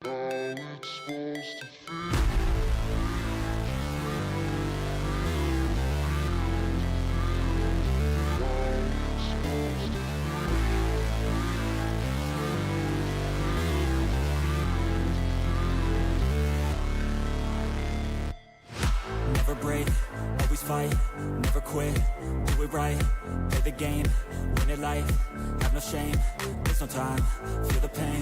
it's supposed to feel. Never break, always fight, never quit, do it right, play the game, win it life, have no shame, there's no time, feel the pain,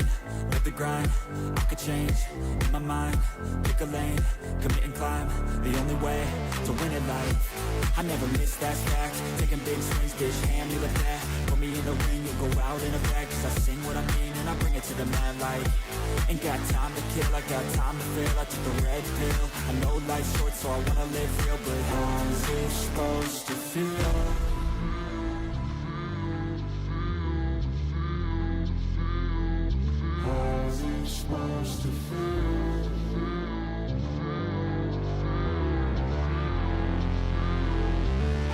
live the grind, I could change, in my mind, pick a lane, commit and climb, the only way to win it life, I never miss, that's fact, taking big swings, dish hand me like that, put me in the ring, you go out in a bag, cause I sing what I mean and I bring it to the mad light. Ain't got time to kill, I got time to feel. I took the red pill, I know life's short so I wanna live real. But how's it supposed to feel? How's it supposed to feel?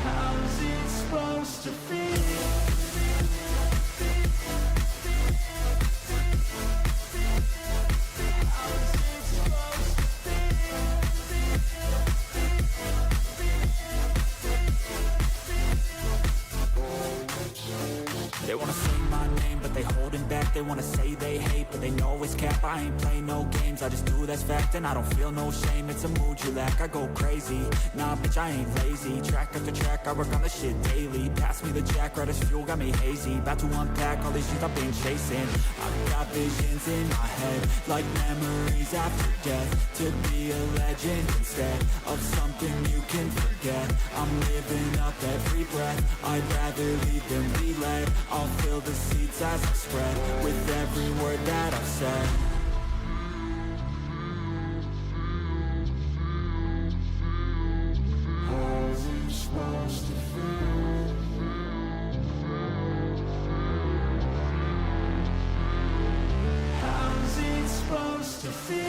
How's it supposed to feel? They wanna say my name, but they holding back. They wanna say they hate, but they know it's cap. I ain't play no games, I just do that's fact. And I don't feel no shame, it's a mood you lack. I go crazy, nah bitch I ain't lazy. Track after track, I work on this shit daily. Pass me the jack, right as fuel, got me hazy. About to unpack all these things I've been chasing. I've got visions in my head, like memories after death. To be a legend instead of something you can forget. I'm living up every breath, I'd rather lead than be led. I'll fill the seats as I spread with every word that I've said. How's it supposed to feel? How's it supposed to feel?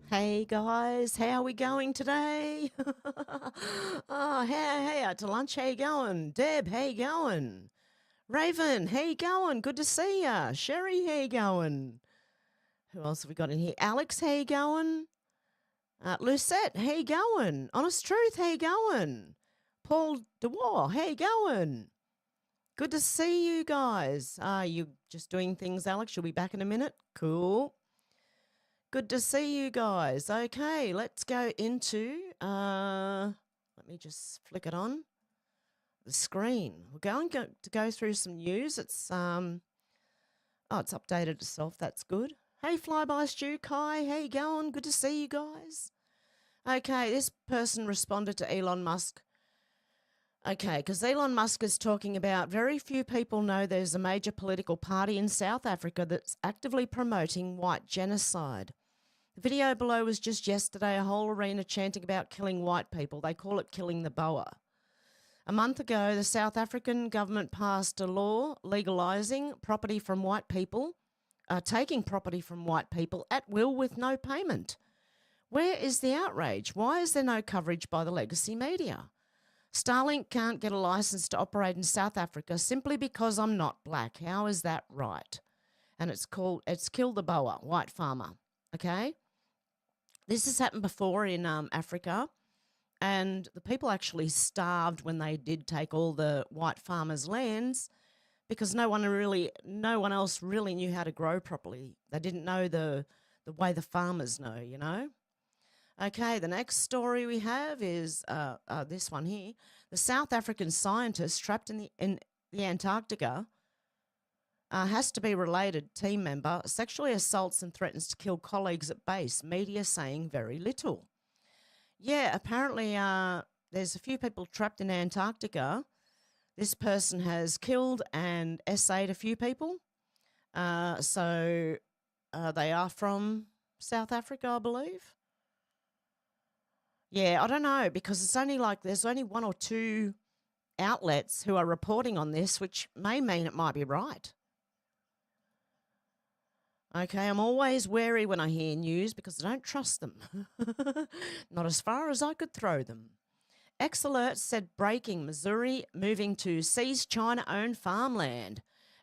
Hey guys, how are we going today? Oh, hey, out to lunch, how you going? Deb, how you going? Raven, how you going? Good to see ya. Sherry, how you going? Who else have we got in here? Alex, how you going? Lucette, how you going? Honest Truth, how you going? Paul DeWar, how you going? Good to see you guys. You just doing things, Alex? You'll be back in a minute? Cool. Good to see you guys. Okay, let's go into, let me just flick it on, the screen. We're going to go through some news. It's, it's updated itself. That's good. Hey, Flyby Stu, Kai, how you going? Good to see you guys. Okay, this person responded to Elon Musk. Okay, because Elon Musk is talking about very few people know there's a major political party in South Africa that's actively promoting white genocide. The video below was just yesterday, a whole arena chanting about killing white people. They call it killing the boa. A month ago, the South African government passed a law legalising property from white people, taking property from white people at will with no payment. Where is the outrage? Why is there no coverage by the legacy media? Starlink can't get a licence to operate in South Africa simply because I'm not black. How is that right? And it's Kill the Boa, white farmer, okay? This has happened before in Africa, and the people actually starved when they did take all the white farmers' lands because no one else really knew how to grow properly. They didn't know the way the farmers know, you know? Okay, the next story we have is this one here. The South African scientist trapped in the Antarctica has to be related team member, sexually assaults and threatens to kill colleagues at base, media saying very little. Yeah, apparently there's a few people trapped in Antarctica. This person has killed and essayed a few people. So they are from South Africa, I believe. Yeah, I don't know, because it's only like there's only one or two outlets who are reporting on this, which may mean it might be right. Okay, I'm always wary when I hear news because I don't trust them. Not as far as I could throw them. X Alert said breaking Missouri moving to seize China-owned farmland.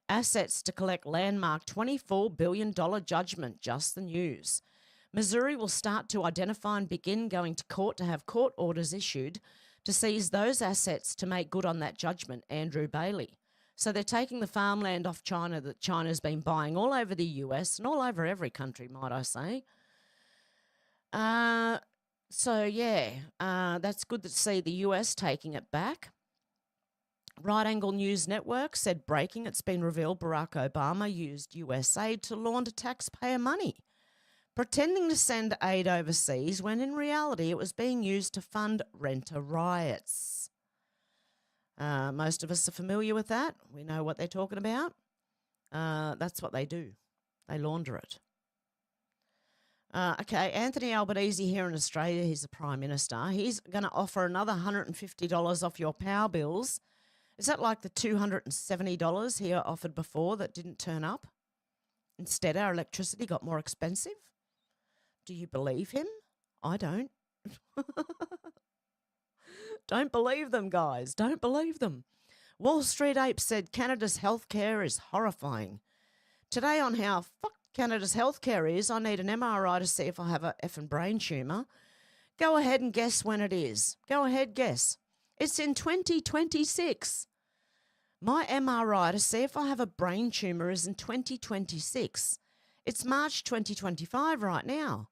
Assets to collect landmark $24 billion judgment, just the news. Missouri will start to identify and begin going to court to have court orders issued to seize those assets to make good on that judgment, Andrew Bailey. So they're taking the farmland off China that China's been buying all over the US and all over every country, might I say. That's good to see the US taking it back. Right Angle News Network said breaking, it's been revealed Barack Obama used US aid to launder taxpayer money, pretending to send aid overseas when in reality it was being used to fund renter riots. Most of us are familiar with that. We know what they're talking about. That's what they do. They launder it. Okay, Anthony Albanese here in Australia, he's the Prime Minister. He's going to offer another $150 off your power bills. Is that like the $270 he offered before that didn't turn up? Instead, our electricity got more expensive? Do you believe him? I don't. Don't believe them, guys. Don't believe them. Wall Street Ape said Canada's healthcare is horrifying. Today on how fucked Canada's healthcare is, I need an MRI to see if I have a effing brain tumour. Go ahead and guess when it is. Go ahead, guess. It's in 2026. My MRI to see if I have a brain tumour is in 2026. It's March 2025 right now.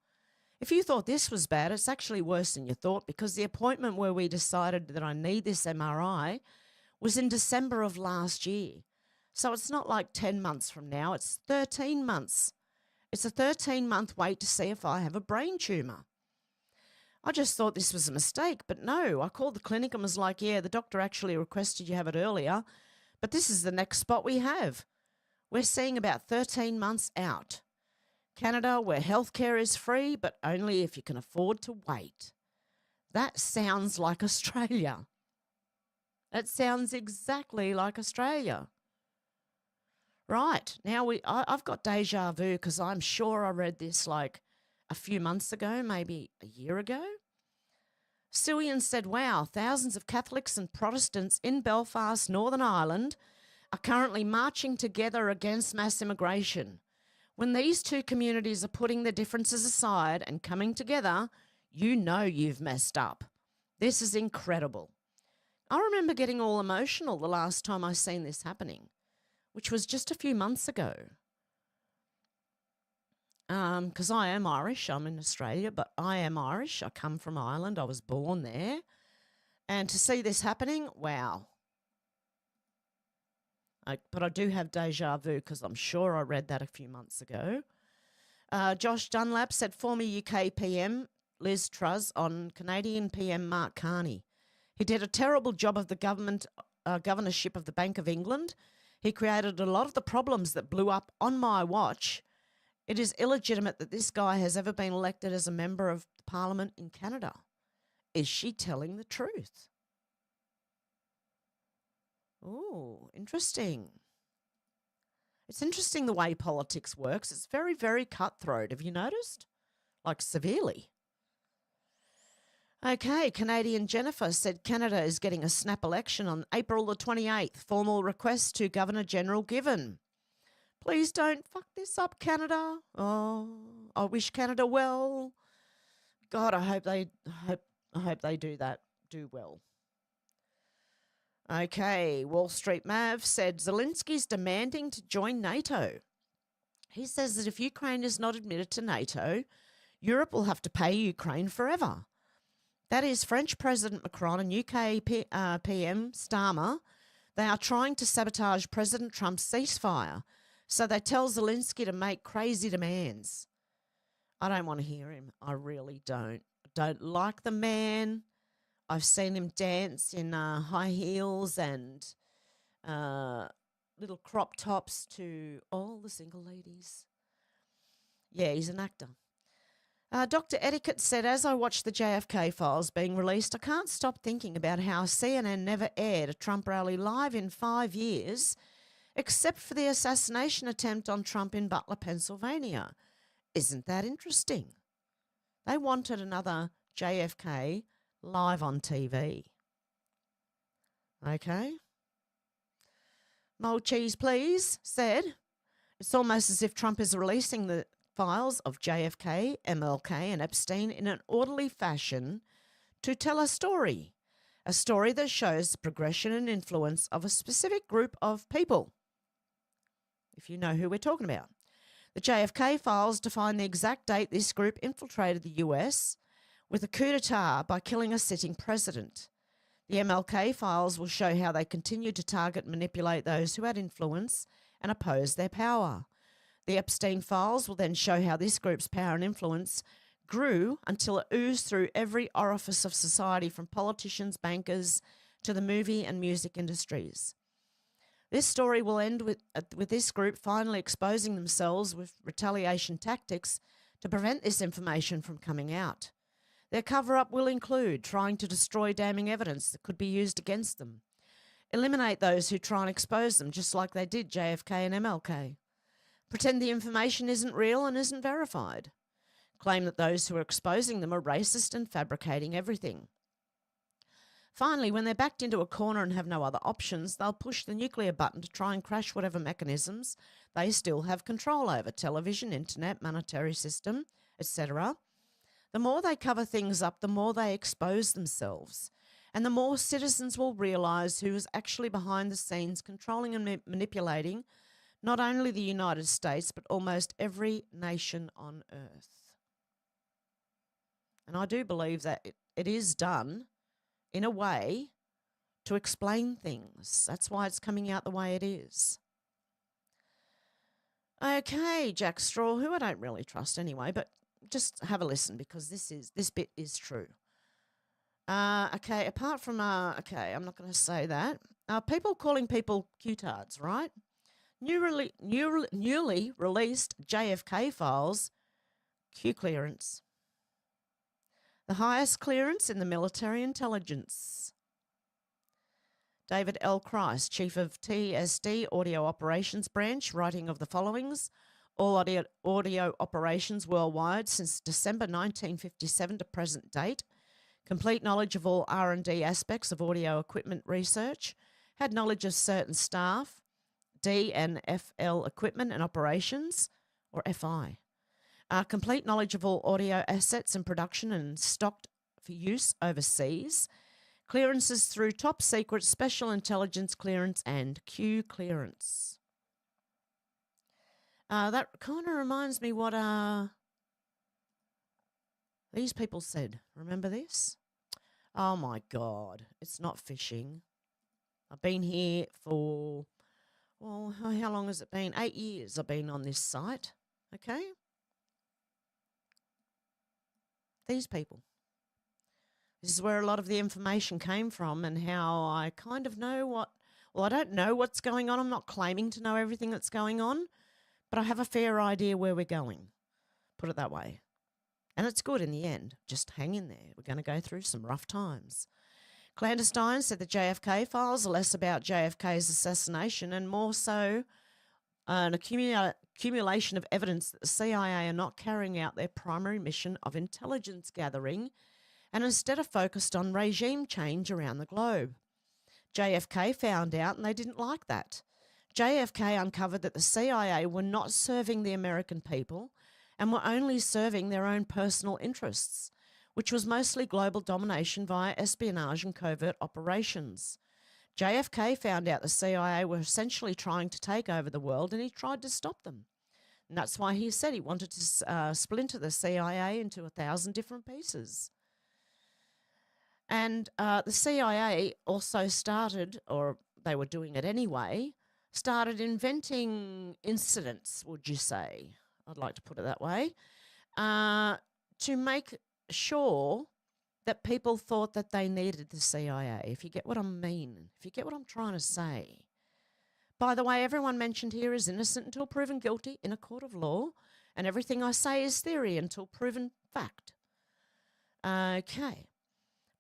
If you thought this was bad, it's actually worse than you thought, because the appointment where we decided that I need this MRI was in December of last year. So it's not like 10 months from now, it's 13 months. It's a 13-month wait to see if I have a brain tumour. I just thought this was a mistake, but no, I called the clinic and was like, yeah, the doctor actually requested you have it earlier, but this is the next spot we have. We're seeing about 13 months out. Canada, where healthcare is free, but only if you can afford to wait. That sounds like Australia. That sounds exactly like Australia. Right, now I've got deja vu because I'm sure I read this like a few months ago, maybe a year ago. Suian said, wow, thousands of Catholics and Protestants in Belfast, Northern Ireland, are currently marching together against mass immigration. When these two communities are putting their differences aside and coming together, you know you've messed up. This is incredible. I remember getting all emotional the last time I seen this happening, which was just a few months ago. Because I am Irish. I'm in Australia, but I am Irish. I come from Ireland. I was born there. And to see this happening, wow. But I do have deja vu because I'm sure I read that a few months ago. Josh Dunlap said former UK PM Liz Truss on Canadian PM Mark Carney. He did a terrible job of the governorship of the Bank of England. He created a lot of the problems that blew up on my watch. It is illegitimate that this guy has ever been elected as a member of Parliament in Canada. Is she telling the truth? Oh, interesting. It's interesting the way politics works. It's very, very cutthroat. Have you noticed? Like severely. Okay, Canadian Jennifer said Canada is getting a snap election on April the 28th. Formal request to Governor-General given. Please don't fuck this up, Canada. Oh, I wish Canada well. God, I hope they do that. Do well. Okay, Wall Street Mav said Zelensky's demanding to join NATO. He says that if Ukraine is not admitted to NATO, Europe will have to pay Ukraine forever. That is French President Macron and UK PM Starmer. They are trying to sabotage President Trump's ceasefire. So they tell Zelensky to make crazy demands. I don't want to hear him. I really don't. I don't like the man. I've seen him dance in high heels and little crop tops to all the single ladies. Yeah, he's an actor. Dr. Etiquette said, as I watched the JFK files being released, I can't stop thinking about how CNN never aired a Trump rally live in 5 years, except for the assassination attempt on Trump in Butler, Pennsylvania. Isn't that interesting? They wanted another JFK live on TV. Okay. Mold cheese, please, said, it's almost as if Trump is releasing the files of JFK, MLK, and Epstein in an orderly fashion to tell a story that shows the progression and influence of a specific group of people, if you know who we're talking about. The JFK files define the exact date this group infiltrated the US with a coup d'etat by killing a sitting president. The MLK files will show how they continued to target and manipulate those who had influence and oppose their power. The Epstein files will then show how this group's power and influence grew until it oozed through every orifice of society, from politicians, bankers, to the movie and music industries. This story will end with this group finally exposing themselves with retaliation tactics to prevent this information from coming out. Their cover-up will include trying to destroy damning evidence that could be used against them, eliminate those who try and expose them, just like they did JFK and MLK, pretend the information isn't real and isn't verified, claim that those who are exposing them are racist and fabricating everything. Finally, when they're backed into a corner and have no other options, they'll push the nuclear button to try and crash whatever mechanisms they still have control over: television, internet, monetary system, etc. The more they cover things up, the more they expose themselves, and the more citizens will realise who is actually behind the scenes controlling and manipulating not only the United States, but almost every nation on earth. And I do believe that it is done in a way to explain things. That's why it's coming out the way it is. Okay, Jack Straw, who I don't really trust anyway, but just have a listen, because this bit is true. Okay, apart from, okay, I'm not going to say that. People calling people Q-tards, right? Newly released JFK files, Q clearance. The highest clearance in the military intelligence. David L. Christ, Chief of TSD Audio Operations Branch, writing of the followings: all audio operations worldwide since December 1957 to present date, complete knowledge of all R&D aspects of audio equipment research, had knowledge of certain staff, D and FL equipment and operations, or FI. Complete knowledge of all audio assets and production and stocked for use overseas. Clearances through top secret, special intelligence clearance, and Q clearance. That kind of reminds me what these people said. Remember this? Oh my God, it's not phishing. I've been here for, well, how long has it been? 8 years I've been on this site, okay? These people. This is where a lot of the information came from, and how I kind of know what, well, I don't know what's going on. I'm not claiming to know everything that's going on, but I have a fair idea where we're going, put it that way. And it's good in the end. Just hang in there. We're going to go through some rough times. Clandestine said the JFK files are less about JFK's assassination and more so an accumulation of evidence that the CIA are not carrying out their primary mission of intelligence gathering, and instead are focused on regime change around the globe. JFK found out, and they didn't like that. JFK uncovered that the CIA were not serving the American people and were only serving their own personal interests, which was mostly global domination via espionage and covert operations. JFK found out the CIA were essentially trying to take over the world, and he tried to stop them. And that's why he said he wanted to splinter the CIA into 1,000 different pieces. And the CIA also started, or they were doing it anyway, started inventing incidents, would you say? I'd like to put it that way, to make sure that people thought that they needed the CIA, if you get what I mean, if you get what I'm trying to say. By the way, everyone mentioned here is innocent until proven guilty in a court of law, and everything I say is theory until proven fact. Okay.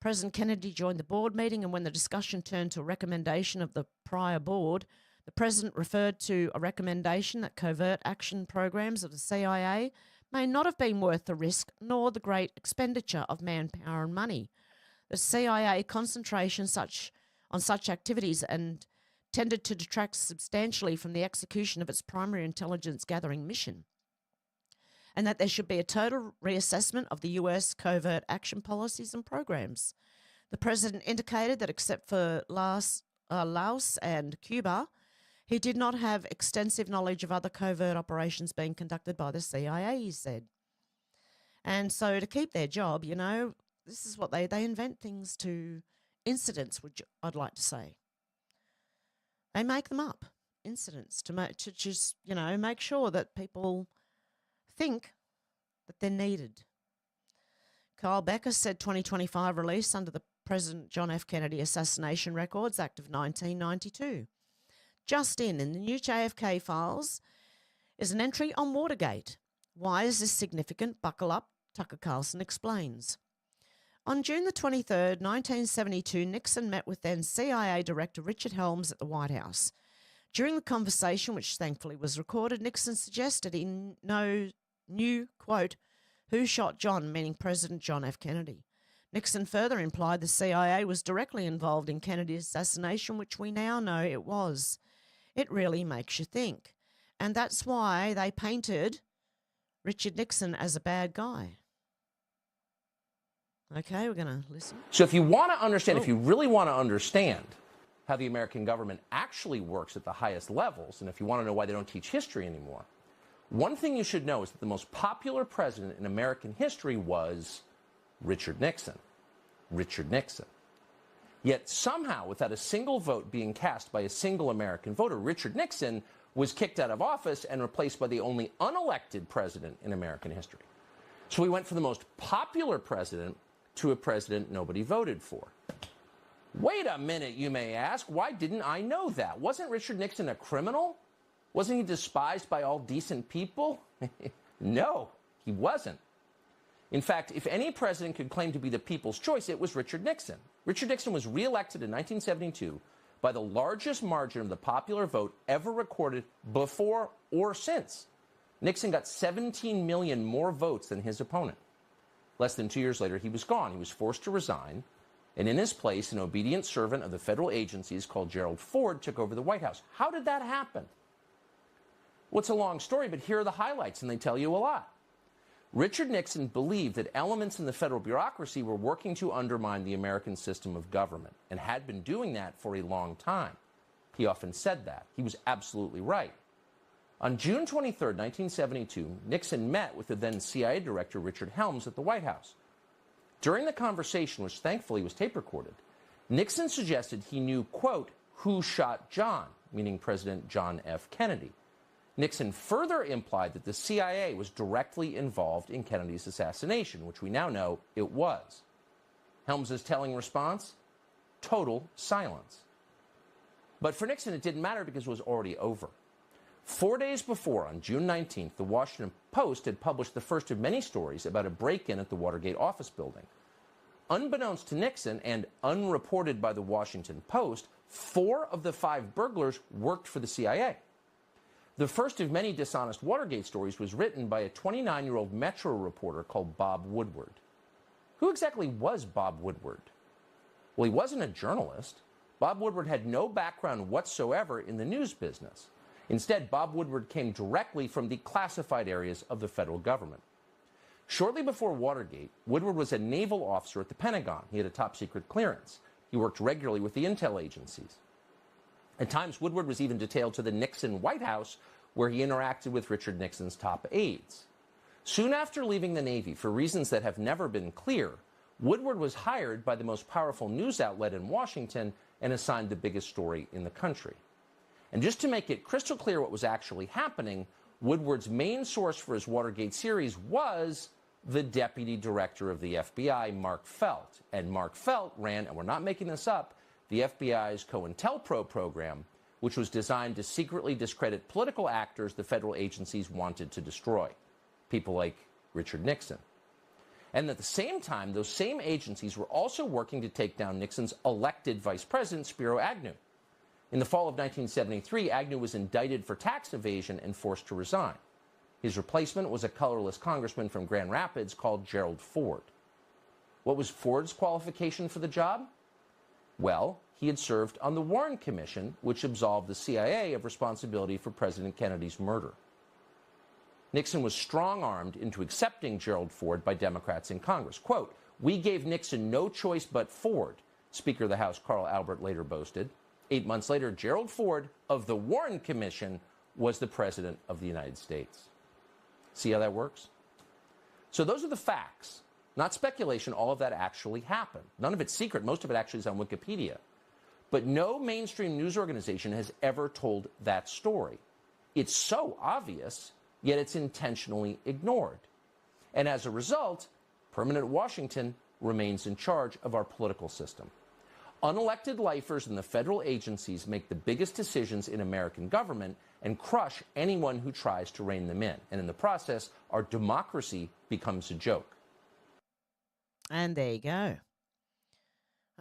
President Kennedy joined the board meeting, and when the discussion turned to a recommendation of the prior board, the president referred to a recommendation that covert action programs of the CIA may not have been worth the risk nor the great expenditure of manpower and money. The CIA concentration on such activities and tended to detract substantially from the execution of its primary intelligence gathering mission, and that there should be a total reassessment of the US covert action policies and programs. The president indicated that except for Laos and Cuba, he did not have extensive knowledge of other covert operations being conducted by the CIA, he said. And so to keep their job, you know, this is what they invent things to incidents, which I'd like to say. They make them up, incidents, to just, you know, make sure that people think that they're needed. Kyle Becker said 2025 release under the President John F. Kennedy Assassination Records Act of 1992. Just in the new JFK files is an entry on Watergate. Why is this significant? Buckle up, Tucker Carlson explains. On June the 23rd, 1972, Nixon met with then CIA Director Richard Helms at the White House. During the conversation, which thankfully was recorded, Nixon suggested he knew, quote, who shot John, meaning President John F. Kennedy. Nixon further implied the CIA was directly involved in Kennedy's assassination, which we now know it was. It really makes you think. And that's why they painted Richard Nixon as a bad guy. Okay, we're going to listen. So if you want to understand, if you really want to understand how the American government actually works at the highest levels, and if you want to know why they don't teach history anymore, one thing you should know is that the most popular president in American history was Richard Nixon. Richard Nixon. Yet somehow, without a single vote being cast by a single American voter, Richard Nixon was kicked out of office and replaced by the only unelected president in American history. So we went from the most popular president to a president nobody voted for. Wait a minute, you may ask. Why didn't I know that? Wasn't Richard Nixon a criminal? Wasn't he despised by all decent people? No, he wasn't. In fact, if any president could claim to be the people's choice, it was Richard Nixon. Richard Nixon was reelected in 1972 by the largest margin of the popular vote ever recorded before or since. Nixon got 17 million more votes than his opponent. Less than 2 years later, he was gone. He was forced to resign. And in his place, an obedient servant of the federal agencies called Gerald Ford took over the White House. How did that happen? Well, it's a long story, but here are the highlights, and they tell you a lot. Richard Nixon believed that elements in the federal bureaucracy were working to undermine the American system of government, and had been doing that for a long time. He often said that. He was absolutely right. On June 23, 1972, Nixon met with the then CIA Director Richard Helms at the White House. During the conversation, which thankfully was tape recorded, Nixon suggested he knew, quote, who shot John, meaning President John F. Kennedy. Nixon further implied that the CIA was directly involved in Kennedy's assassination, which we now know it was. Helms's telling response? Total silence. But for Nixon, it didn't matter because it was already over. 4 days before, on June 19th, the Washington Post had published the first of many stories about a break-in at the Watergate office building. Unbeknownst to Nixon and unreported by the Washington Post, 4 of the 5 burglars worked for the CIA. The first of many dishonest Watergate stories was written by a 29-year-old Metro reporter called Bob Woodward. Who exactly was Bob Woodward? Well, he wasn't a journalist. Bob Woodward had no background whatsoever in the news business. Instead, Bob Woodward came directly from the classified areas of the federal government. Shortly before Watergate, Woodward was a naval officer at the Pentagon. He had a top-secret clearance. He worked regularly with the intel agencies. At times, Woodward was even detailed to the Nixon White House, where he interacted with Richard Nixon's top aides. Soon after leaving the Navy, for reasons that have never been clear, Woodward was hired by the most powerful news outlet in Washington and assigned the biggest story in the country. And just to make it crystal clear what was actually happening, Woodward's main source for his Watergate series was the deputy director of the FBI, Mark Felt. And Mark Felt ran, and we're not making this up, the FBI's COINTELPRO program, which was designed to secretly discredit political actors the federal agencies wanted to destroy, people like Richard Nixon. And at the same time, those same agencies were also working to take down Nixon's elected vice president, Spiro Agnew. In the fall of 1973, Agnew was indicted for tax evasion and forced to resign. His replacement was a colorless congressman from Grand Rapids called Gerald Ford. What was Ford's qualification for the job? Well, he had served on the Warren Commission, which absolved the CIA of responsibility for President Kennedy's murder. Nixon was strong-armed into accepting Gerald Ford by Democrats in Congress. Quote, "We gave Nixon no choice but Ford," Speaker of the House Carl Albert later boasted. 8 months later, Gerald Ford of the Warren Commission was the President of the United States. See how that works? So those are the facts, not speculation. All of that actually happened. None of it's secret. Most of it actually is on Wikipedia. But no mainstream news organization has ever told that story. It's so obvious, yet it's intentionally ignored. And as a result, permanent Washington remains in charge of our political system. Unelected lifers in the federal agencies make the biggest decisions in American government and crush anyone who tries to rein them in. And in the process, our democracy becomes a joke. And there you go.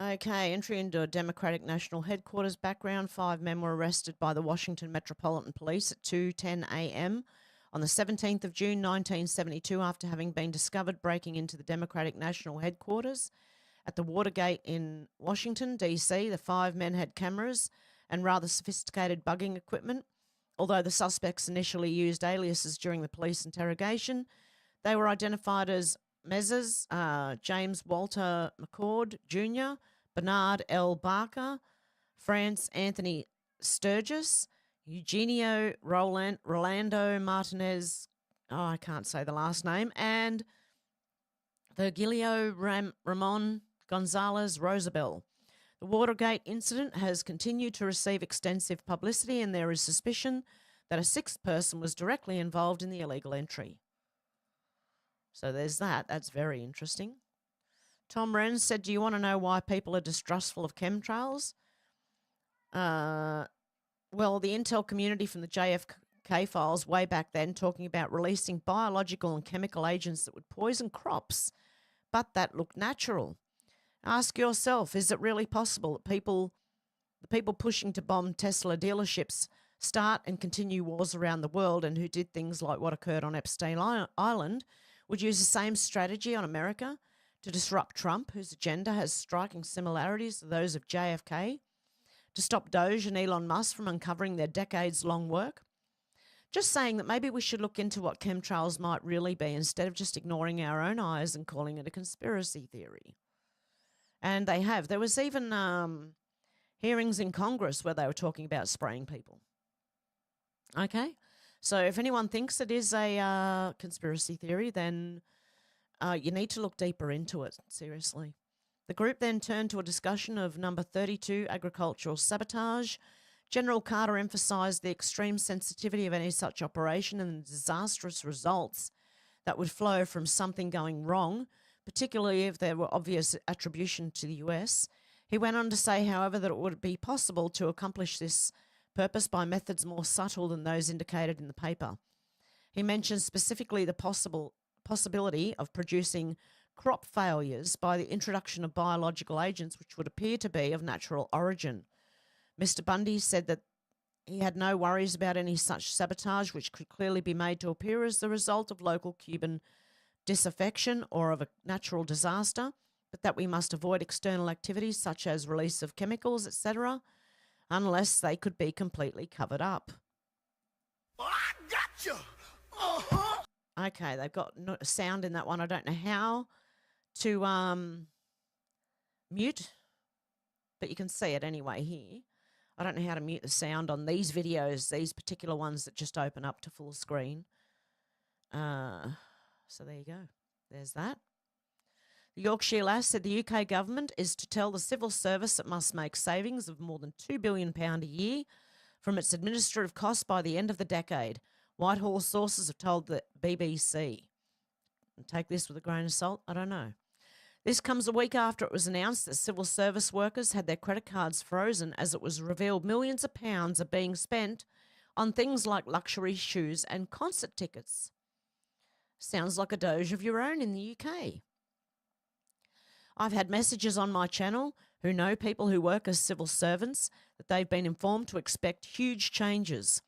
Okay, entry into a Democratic National Headquarters background. 5 men were arrested by the Washington Metropolitan Police at 2:10 a.m. on the 17th of June, 1972, after having been discovered breaking into the Democratic National Headquarters at the Watergate in Washington, D.C. The 5 men had cameras and rather sophisticated bugging equipment. Although the suspects initially used aliases during the police interrogation, they were identified as Mezzers, James Walter McCord Jr., Bernard L. Barker, France Anthony Sturgis, Eugenio Rolando Martinez, I can't say the last name, and Virgilio Ramon Gonzalez Rosabel. The Watergate incident has continued to receive extensive publicity, and there is suspicion that a 6th person was directly involved in the illegal entry. So there's that. That's very interesting. Tom Wren said, "Do you want to know why people are distrustful of chemtrails?" Well, the intel community from the JFK files way back then talking about releasing biological and chemical agents that would poison crops, but that looked natural. Ask yourself, is it really possible that the people pushing to bomb Tesla dealerships start and continue wars around the world, and who did things like what occurred on Epstein Island would use the same strategy on America to disrupt Trump, whose agenda has striking similarities to those of JFK, to stop Doge and Elon Musk from uncovering their decades-long work? Just saying that maybe we should look into what chemtrails might really be instead of just ignoring our own eyes and calling it a conspiracy theory. And they have. There was even hearings in Congress where they were talking about spraying people. Okay? So if anyone thinks it is a conspiracy theory, then you need to look deeper into it, seriously. The group then turned to a discussion of number 32, agricultural sabotage. General Carter emphasized the extreme sensitivity of any such operation and the disastrous results that would flow from something going wrong, particularly if there were obvious attribution to the US. He went on to say, however, that it would be possible to accomplish this purpose by methods more subtle than those indicated in the paper. He mentioned specifically the possibility of producing crop failures by the introduction of biological agents which would appear to be of natural origin. Mr. Bundy said that he had no worries about any such sabotage, which could clearly be made to appear as the result of local Cuban disaffection or of a natural disaster, but that we must avoid external activities such as release of chemicals, etc., unless they could be completely covered up. I got you. Uh-huh. Okay, they've got sound in that one. I don't know how to mute, but you can see it anyway here. I don't know how to mute the sound on these videos, these particular ones that just open up to full screen. So there you go. There's that. The Yorkshire Lass said the UK government is to tell the civil service it must make savings of more than £2 billion a year from its administrative costs by the end of the decade. Whitehall sources have told the BBC. And take this with a grain of salt, I don't know. This comes a week after it was announced that civil service workers had their credit cards frozen as it was revealed millions of pounds are being spent on things like luxury shoes and concert tickets. Sounds like a doge of your own in the UK. I've had messages on my channel who know people who work as civil servants that they've been informed to expect huge changes.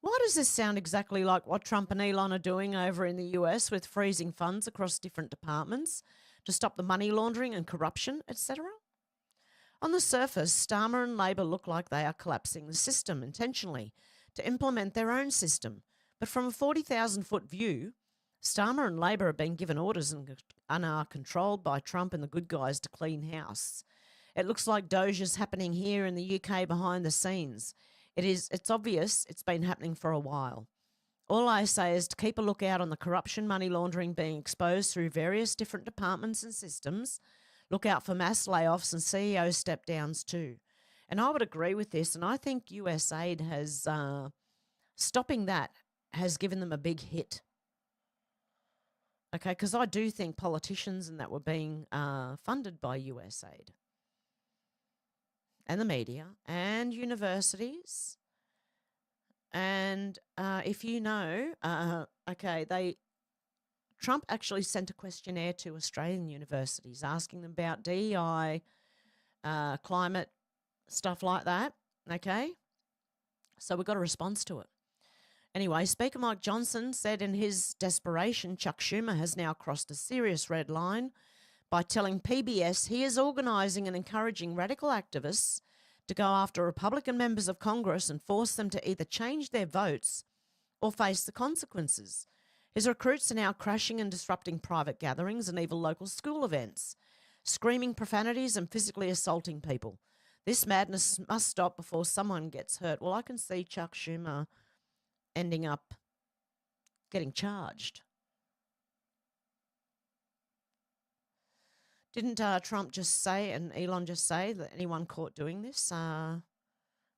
Why does this sound exactly like what Trump and Elon are doing over in the US with freezing funds across different departments to stop the money laundering and corruption, etc.? On the surface, Starmer and Labor look like they are collapsing the system intentionally to implement their own system. But from a 40,000-foot view, Starmer and Labor are being given orders and are controlled by Trump and the good guys to clean house. It looks like doge is happening here in the UK behind the scenes. It's obvious it's been happening for a while. All I say is to keep a lookout on the corruption, money laundering being exposed through various different departments and systems. Look out for mass layoffs and CEO step-downs too. And I would agree with this, and I think USAID has, stopping that has given them a big hit. Okay, because I do think politicians and that were being funded by USAID and the media and universities. And if you know, Trump actually sent a questionnaire to Australian universities asking them about DEI, climate, stuff like that. Okay, so we got a response to it. Anyway, Speaker Mike Johnson said in his desperation, Chuck Schumer has now crossed a serious red line by telling PBS he is organising and encouraging radical activists to go after Republican members of Congress and force them to either change their votes or face the consequences. His recruits are now crashing and disrupting private gatherings and even local school events, screaming profanities and physically assaulting people. This madness must stop before someone gets hurt. Well, I can see Chuck Schumer ending up getting charged. Didn't Trump just say and Elon just say that anyone caught doing this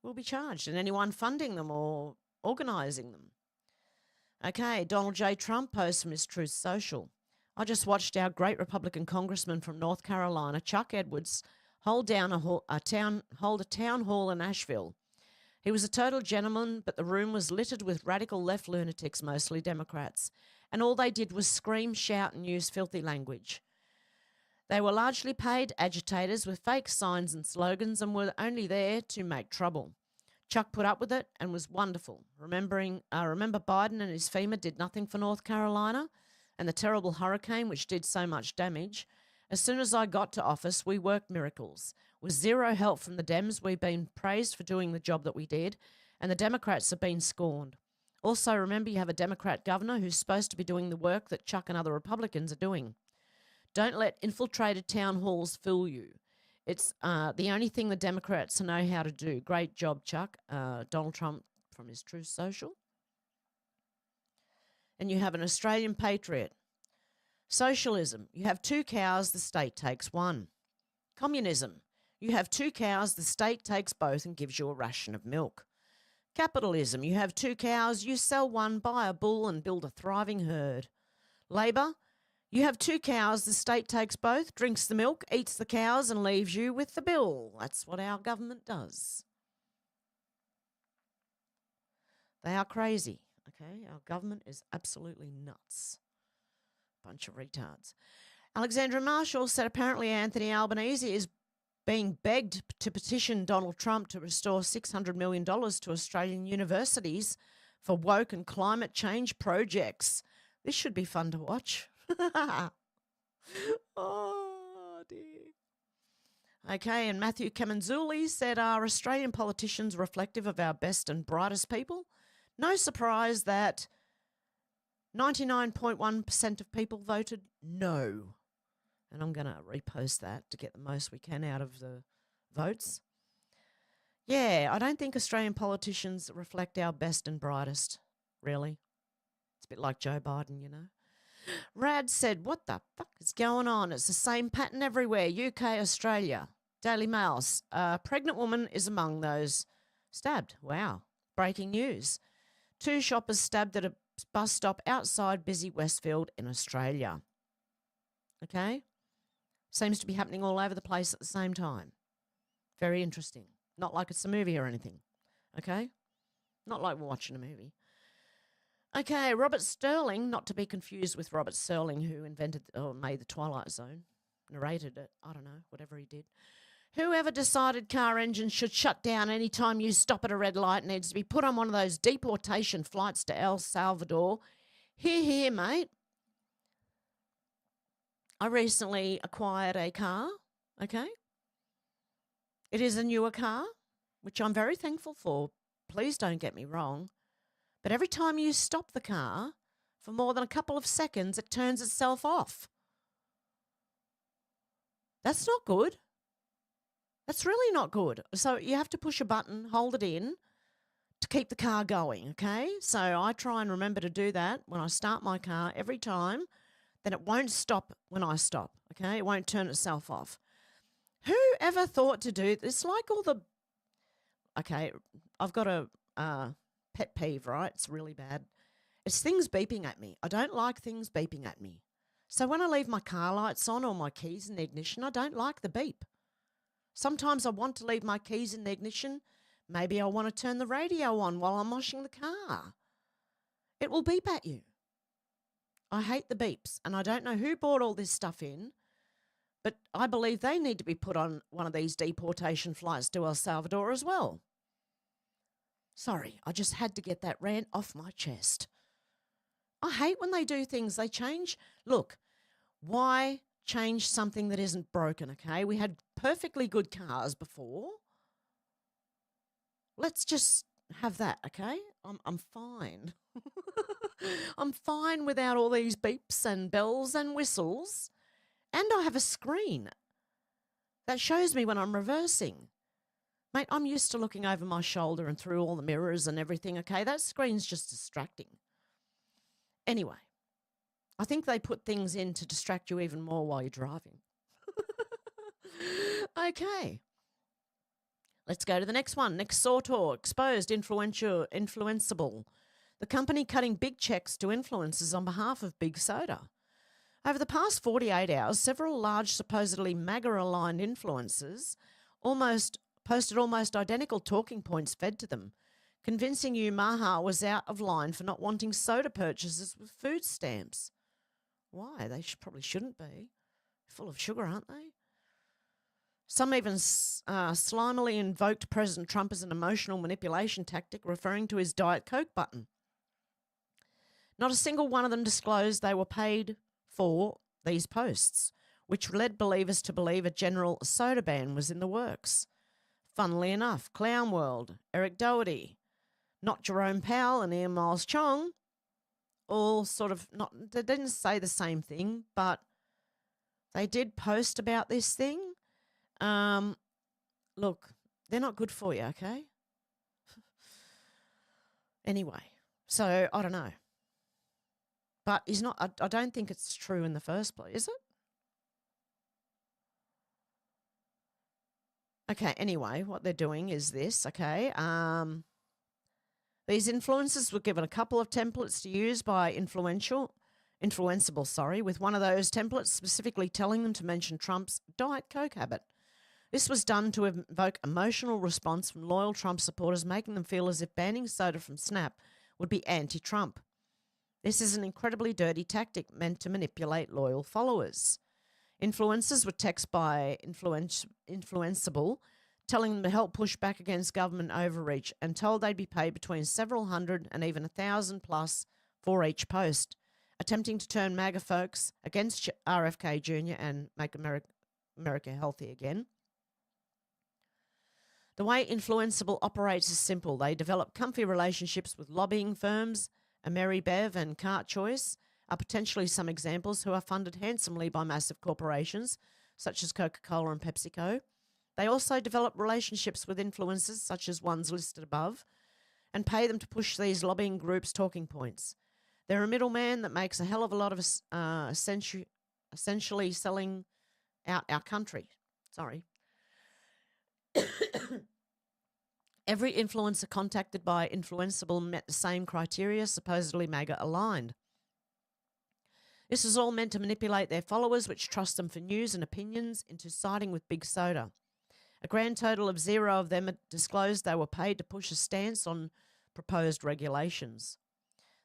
will be charged, and anyone funding them or organising them? Okay, Donald J. Trump posts from his Truth Social. I just watched our great Republican congressman from North Carolina, Chuck Edwards, hold a town hall in Asheville. He was a total gentleman, but the room was littered with radical left lunatics, mostly Democrats, and all they did was scream, shout, and use filthy language. They were largely paid agitators with fake signs and slogans and were only there to make trouble. Chuck put up with it and was wonderful. Remember Biden and his FEMA did nothing for North Carolina and the terrible hurricane which did so much damage. As soon as I got to office, we worked miracles. With zero help from the Dems, we've been praised for doing the job that we did, and the Democrats have been scorned. Also, remember you have a Democrat governor who's supposed to be doing the work that Chuck and other Republicans are doing. Don't let infiltrated town halls fool you. It's the only thing the Democrats know how to do. Great job, Chuck. Donald Trump from his Truth Social. And you have an Australian patriot. Socialism. You have 2 cows, the state takes 1. Communism. You have 2 cows, the state takes both and gives you a ration of milk. Capitalism. You have 2 cows, you sell one, buy a bull and build a thriving herd. Labor. You have 2 cows, the state takes both, drinks the milk, eats the cows and leaves you with the bill. That's what our government does. They are crazy, okay? Our government is absolutely nuts. Bunch of retards. Alexandra Marshall said apparently Anthony Albanese is being begged to petition Donald Trump to restore $600 million to Australian universities for woke and climate change projects. This should be fun to watch. Oh, dear. Okay, and Matthew Kamanzuli said, are Australian politicians reflective of our best and brightest people? No surprise that 99.1% of people voted no. And I'm going to repost that to get the most we can out of the votes. Yeah, I don't think Australian politicians reflect our best and brightest, really. It's a bit like Joe Biden, you know. Rad said, what the fuck is going on? It's the same pattern everywhere. UK, Australia. Daily Mail. Pregnant woman is among those stabbed. Wow. Breaking news. 2 shoppers stabbed at a bus stop outside busy Westfield in Australia. Okay? Seems to be happening all over the place at the same time. Very interesting. Not like it's a movie or anything. Okay? Not like we're watching a movie. Okay, Robert Sterling, not to be confused with Robert Sterling, who invented or made the Twilight Zone, narrated it, I don't know, whatever he did. Whoever decided car engines should shut down any time you stop at a red light needs to be put on one of those deportation flights to El Salvador. Hear, hear, mate. I recently acquired a car, okay? It is a newer car, which I'm very thankful for. Please don't get me wrong. But every time you stop the car for more than a couple of seconds, it turns itself off. That's not good. That's really not good. So you have to push a button, hold it in to keep the car going, okay? So I try and remember to do that when I start my car every time. Then it won't stop when I stop, okay? It won't turn itself off. Who ever thought to do this? Like all the... Okay, I've got a pet peeve, right? It's really bad. It's things beeping at me. I don't like things beeping at me. So when I leave my car lights on or my keys in the ignition, I don't like the beep. Sometimes I want to leave my keys in the ignition. Maybe I want to turn the radio on while I'm washing the car. It will beep at you. I hate the beeps, and I don't know who brought all this stuff in, but I believe they need to be put on one of these deportation flights to El Salvador as well. Sorry, I just had to get that rant off my chest. I hate when they do things, they change. Look, why change something that isn't broken, okay? We had perfectly good cars before. Let's just have that, okay? I'm fine. I'm fine without all these beeps and bells and whistles. And I have a screen that shows me when I'm reversing. Mate, I'm used to looking over my shoulder and through all the mirrors and everything, okay? That screen's just distracting. Anyway, I think they put things in to distract you even more while you're driving. Okay. Let's go to the next one. Next Sautor, exposed, influenceable. The company cutting big checks to influencers on behalf of Big Soda. Over the past 48 hours, several large, supposedly MAGA-aligned influencers posted almost identical talking points fed to them, convincing you Maha was out of line for not wanting soda purchases with food stamps. Why? They probably shouldn't be. Full of sugar, aren't they? Some even slimily invoked President Trump as an emotional manipulation tactic, referring to his Diet Coke button. Not a single one of them disclosed they were paid for these posts, which led believers to believe a general soda ban was in the works. Funnily enough, Clown World, Eric Doherty, not Jerome Powell and Ian Miles Chong, all sort of not, they didn't say the same thing, but they did post about this thing. Look, they're not good for you, okay? Anyway, so I don't know. But he's not, I don't think it's true in the first place, is it? Okay, anyway, what they're doing is this, okay? These influencers were given a couple of templates to use by influenceable, with one of those templates specifically telling them to mention Trump's Diet Coke habit. This was done to evoke emotional response from loyal Trump supporters, making them feel as if banning soda from Snap would be anti-Trump. This is an incredibly dirty tactic meant to manipulate loyal followers. Influencers were texted by influenceable, telling them to help push back against government overreach, and told they'd be paid between several hundred and even 1,000 plus for each post, attempting to turn MAGA folks against RFK Jr. and make America healthy again. The way Influenceable operates is simple. They develop comfy relationships with lobbying firms. Mary Bev and Cart Choice are potentially some examples who are funded handsomely by massive corporations such as Coca-Cola and PepsiCo. They also develop relationships with influencers such as ones listed above and pay them to push these lobbying groups' talking points. They're a middleman that makes a hell of a lot of essentially selling out our country. Sorry. Every influencer contacted by Influenceable met the same criteria, supposedly MAGA aligned. This is all meant to manipulate their followers, which trust them for news and opinions, into siding with Big Soda. A grand total of 0 of them disclosed they were paid to push a stance on proposed regulations.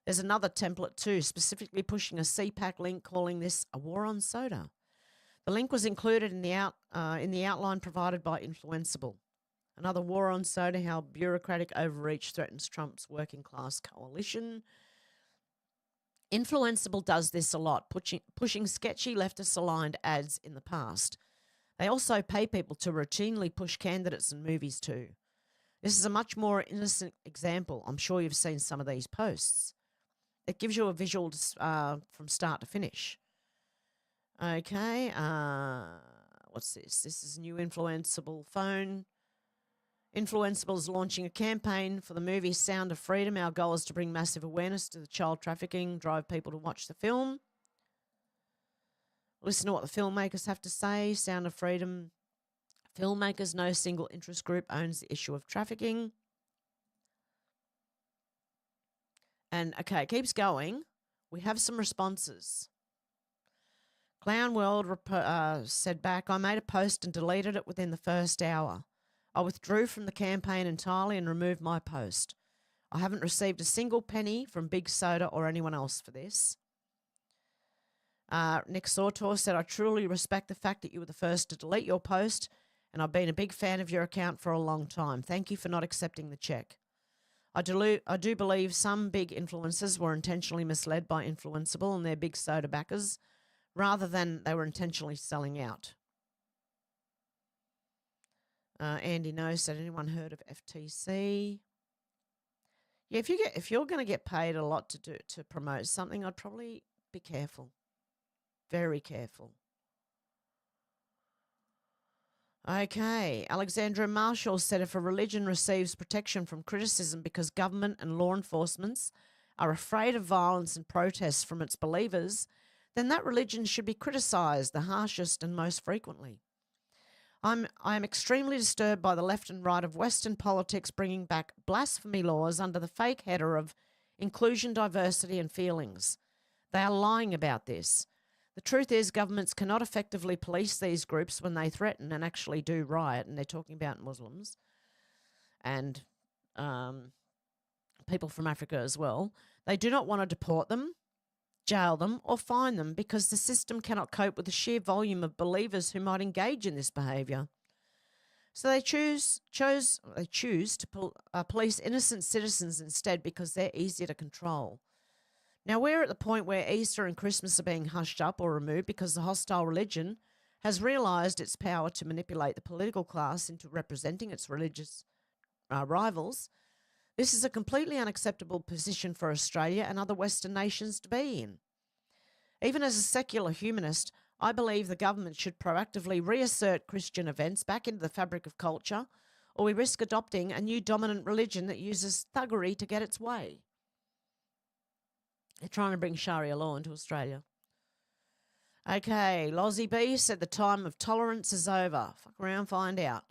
There's another template too, specifically pushing a CPAC link, calling this a war on soda. The link was included in the outline provided by Influenceable. Another war on soda, how bureaucratic overreach threatens Trump's working class coalition. Influenceable does this a lot, pushing sketchy leftist-aligned ads in the past. They also pay people to routinely push candidates and movies too. This is a much more innocent example. I'm sure you've seen some of these posts. It gives you a visual from start to finish. Okay, what's this? This is new Influenceable phone. Influenceable is launching a campaign for the movie Sound of Freedom. Our goal is to bring massive awareness to the child trafficking, drive people to watch the film. Listen to what the filmmakers have to say. Sound of Freedom. Filmmakers, no single interest group owns the issue of trafficking. And, okay, it keeps going. We have some responses. Clown World said back, I made a post and deleted it within the first hour. I withdrew from the campaign entirely and removed my post. I haven't received a single penny from Big Soda or anyone else for this. Nick Sautor said, I truly respect the fact that you were the first to delete your post, and I've been a big fan of your account for a long time. Thank you for not accepting the check. I do believe some big influencers were intentionally misled by Influenceable and their Big Soda backers, rather than they were intentionally selling out. Andy No said, anyone heard of FTC? Yeah, if you're going to get paid a lot to promote something, I'd probably be careful, very careful. Okay, Alexandra Marshall said, if a religion receives protection from criticism because government and law enforcement are afraid of violence and protests from its believers, then that religion should be criticised the harshest and most frequently. I am extremely disturbed by the left and right of Western politics bringing back blasphemy laws under the fake header of inclusion, diversity and feelings. They are lying about this. The truth is governments cannot effectively police these groups when they threaten and actually do riot, and they're talking about Muslims and people from Africa as well. They do not want to deport them, jail them or fine them because the system cannot cope with the sheer volume of believers who might engage in this behaviour. So they choose to police innocent citizens instead because they're easier to control. Now we're at the point where Easter and Christmas are being hushed up or removed because the hostile religion has realised its power to manipulate the political class into representing its religious rivals. This is a completely unacceptable position for Australia and other Western nations to be in. Even as a secular humanist, I believe the government should proactively reassert Christian events back into the fabric of culture, or we risk adopting a new dominant religion that uses thuggery to get its way. They're trying to bring Sharia law into Australia. Okay, Lozzie B said the time of tolerance is over. Fuck around, find out.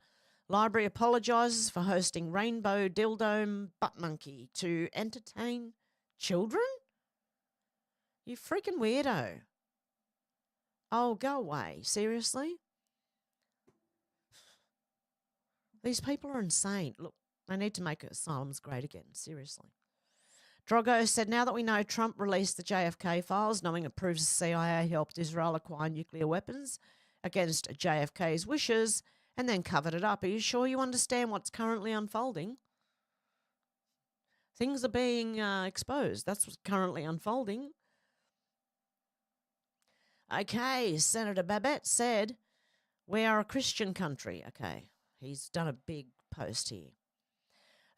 LBRY apologises for hosting Rainbow Dildo Butt Monkey to entertain children? You freaking weirdo. Oh, go away. Seriously? These people are insane. Look, they need to make asylums great again. Seriously. Drogo said, now that we know Trump released the JFK files, knowing it proves the CIA helped Israel acquire nuclear weapons against JFK's wishes and then covered it up, are you sure you understand what's currently unfolding? Things are being exposed. That's what's currently unfolding. Okay, Senator Babette said, we are a Christian country. Okay, he's done a big post here.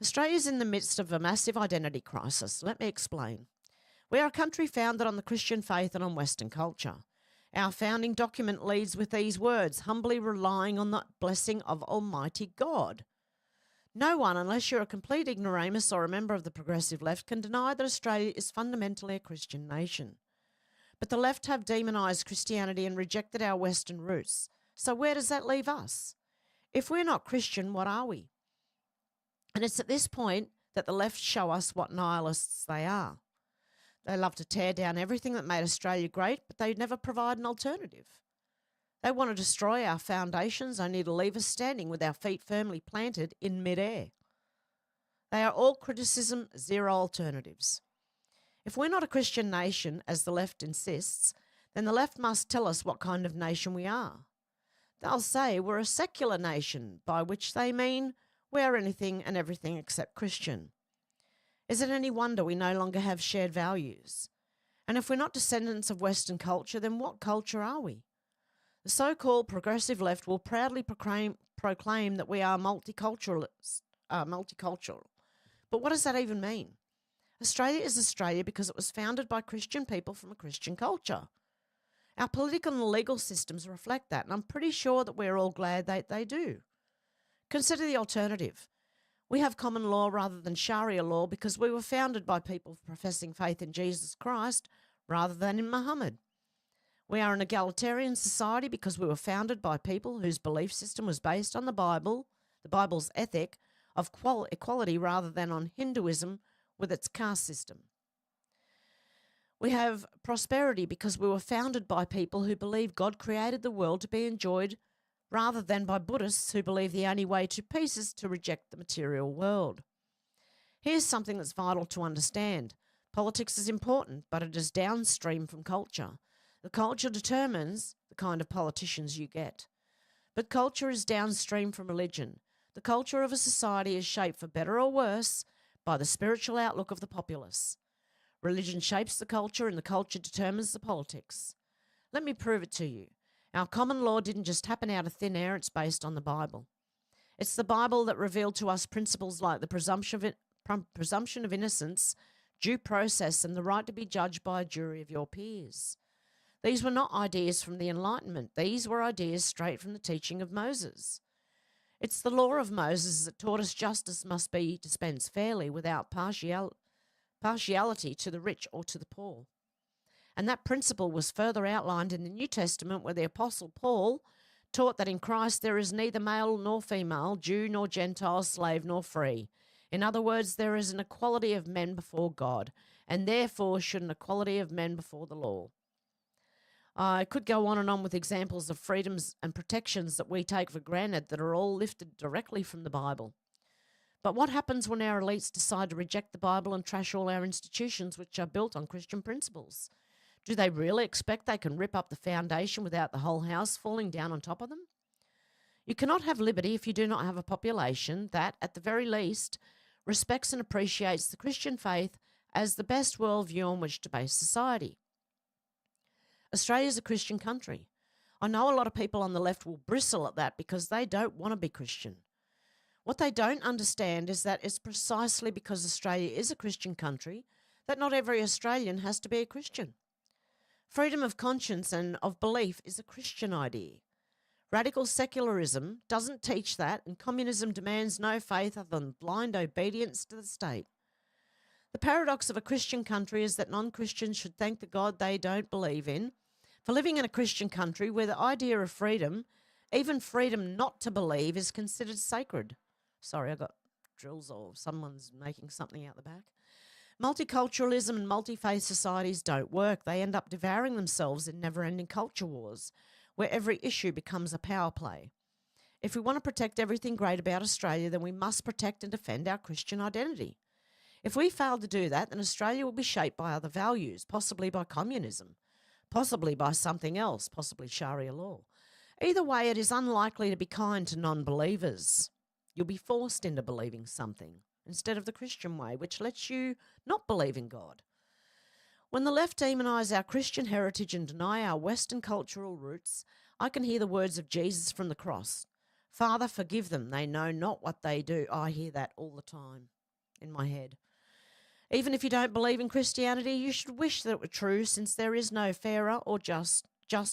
Australia's in the midst of a massive identity crisis. Let me explain. We are a country founded on the Christian faith and on Western culture. Our founding document leads with these words, humbly relying on the blessing of Almighty God. No one, unless you're a complete ignoramus or a member of the progressive left, can deny that Australia is fundamentally a Christian nation. But the left have demonised Christianity and rejected our Western roots. So where does that leave us? If we're not Christian, what are we? And it's at this point that the left show us what nihilists they are. They love to tear down everything that made Australia great, but they never provide an alternative. They want to destroy our foundations only to leave us standing with our feet firmly planted in midair. They are all criticism, zero alternatives. If we're not a Christian nation, as the left insists, then the left must tell us what kind of nation we are. They'll say we're a secular nation, by which they mean we're anything and everything except Christian. Is it any wonder we no longer have shared values? And if we're not descendants of Western culture, then what culture are we? The so-called progressive left will proudly proclaim that we are multicultural. But what does that even mean? Australia is Australia because it was founded by Christian people from a Christian culture. Our political and legal systems reflect that, and I'm pretty sure that we're all glad that they do. Consider the alternative. We have common law rather than Sharia law because we were founded by people professing faith in Jesus Christ rather than in Muhammad. We are an egalitarian society because we were founded by people whose belief system was based on the Bible's ethic of equality rather than on Hinduism with its caste system. We have prosperity because we were founded by people who believe God created the world to be enjoyed rather than by Buddhists who believe the only way to peace is to reject the material world. Here's something that's vital to understand. Politics is important, but it is downstream from culture. The culture determines the kind of politicians you get. But culture is downstream from religion. The culture of a society is shaped, for better or worse, by the spiritual outlook of the populace. Religion shapes the culture and the culture determines the politics. Let me prove it to you. Our common law didn't just happen out of thin air, it's based on the Bible. It's the Bible that revealed to us principles like the presumption of innocence, due process, and the right to be judged by a jury of your peers. These were not ideas from the Enlightenment. These were ideas straight from the teaching of Moses. It's the law of Moses that taught us justice must be dispensed fairly without partiality to the rich or to the poor. And that principle was further outlined in the New Testament, where the Apostle Paul taught that in Christ there is neither male nor female, Jew nor Gentile, slave nor free. In other words, there is an equality of men before God, and therefore should an equality of men before the law. I could go on and on with examples of freedoms and protections that we take for granted that are all lifted directly from the Bible. But what happens when our elites decide to reject the Bible and trash all our institutions which are built on Christian principles? Do they really expect they can rip up the foundation without the whole house falling down on top of them? You cannot have liberty if you do not have a population that, at the very least, respects and appreciates the Christian faith as the best worldview on which to base society. Australia is a Christian country. I know a lot of people on the left will bristle at that because they don't want to be Christian. What they don't understand is that it's precisely because Australia is a Christian country that not every Australian has to be a Christian. Freedom of conscience and of belief is a Christian idea. Radical secularism doesn't teach that, and communism demands no faith other than blind obedience to the state. The paradox of a Christian country is that non-Christians should thank the God they don't believe in for living in a Christian country where the idea of freedom, even freedom not to believe, is considered sacred. Sorry, I got drills or someone's making something out the back. Multiculturalism and multi-faith societies don't work. They end up devouring themselves in never-ending culture wars, where every issue becomes a power play. If we want to protect everything great about Australia, then we must protect and defend our Christian identity. If we fail to do that, then Australia will be shaped by other values, possibly by communism, possibly by something else, possibly Sharia law. Either way, it is unlikely to be kind to non-believers. You'll be forced into believing something instead of the Christian way, which lets you not believe in God. When the left demonise our Christian heritage and deny our Western cultural roots, I can hear the words of Jesus from the cross. Father, forgive them. They know not what they do. I hear that all the time in my head. Even if you don't believe in Christianity, you should wish that it were true, since there is no fairer or just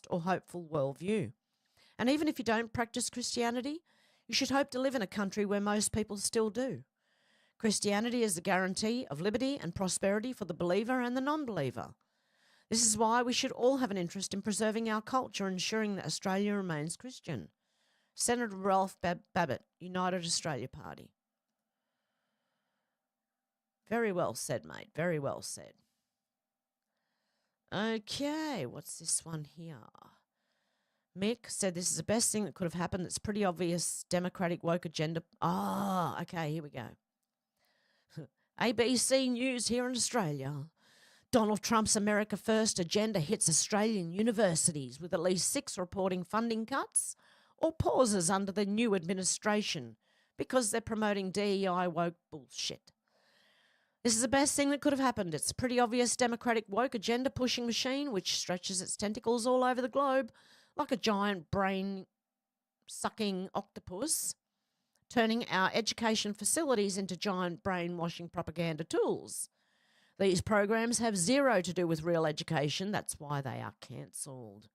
or hopeful worldview. And even if you don't practice Christianity, you should hope to live in a country where most people still do. Christianity is the guarantee of liberty and prosperity for the believer and the non-believer. This is why we should all have an interest in preserving our culture and ensuring that Australia remains Christian. Senator Ralph Babbitt, United Australia Party. Very well said, mate. Very well said. Okay, what's this one here? Mick said this is the best thing that could have happened. It's pretty obvious Democratic woke agenda. Ah, okay, here we go. ABC News here in Australia. Donald Trump's America First agenda hits Australian universities with at least 6 reporting funding cuts or pauses under the new administration because they're promoting DEI woke bullshit. This is the best thing that could have happened. It's a pretty obvious Democratic woke agenda pushing machine which stretches its tentacles all over the globe like a giant brain-sucking octopus, turning our education facilities into giant brainwashing propaganda tools. These programs have zero to do with real education. That's why they are cancelled.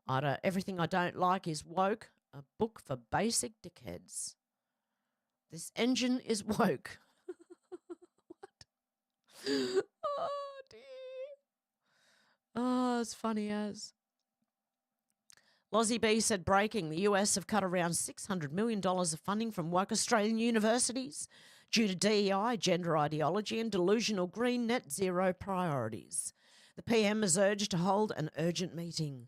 Everything I don't like is woke, a book for basic dickheads. This engine is woke. What? Oh, dear. Oh, it's funny as. Lozzie B said, breaking, the US have cut around $600 million of funding from woke Australian universities due to DEI, gender ideology and delusional green net zero priorities. The PM is urged to hold an urgent meeting.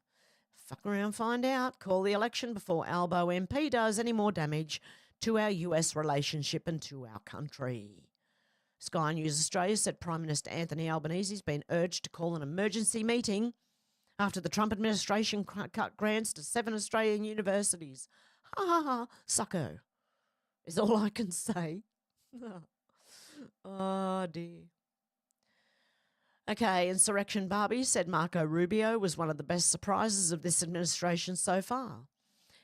Fuck around, find out. Call the election before Albo MP does any more damage to our US relationship and to our country. Sky News Australia said Prime Minister Anthony Albanese has been urged to call an emergency meeting after the Trump administration cut grants to 7 Australian universities. Ha ha ha, sucko, is all I can say. Oh, dear. Okay, Insurrection Barbie said Marco Rubio was one of the best surprises of this administration so far.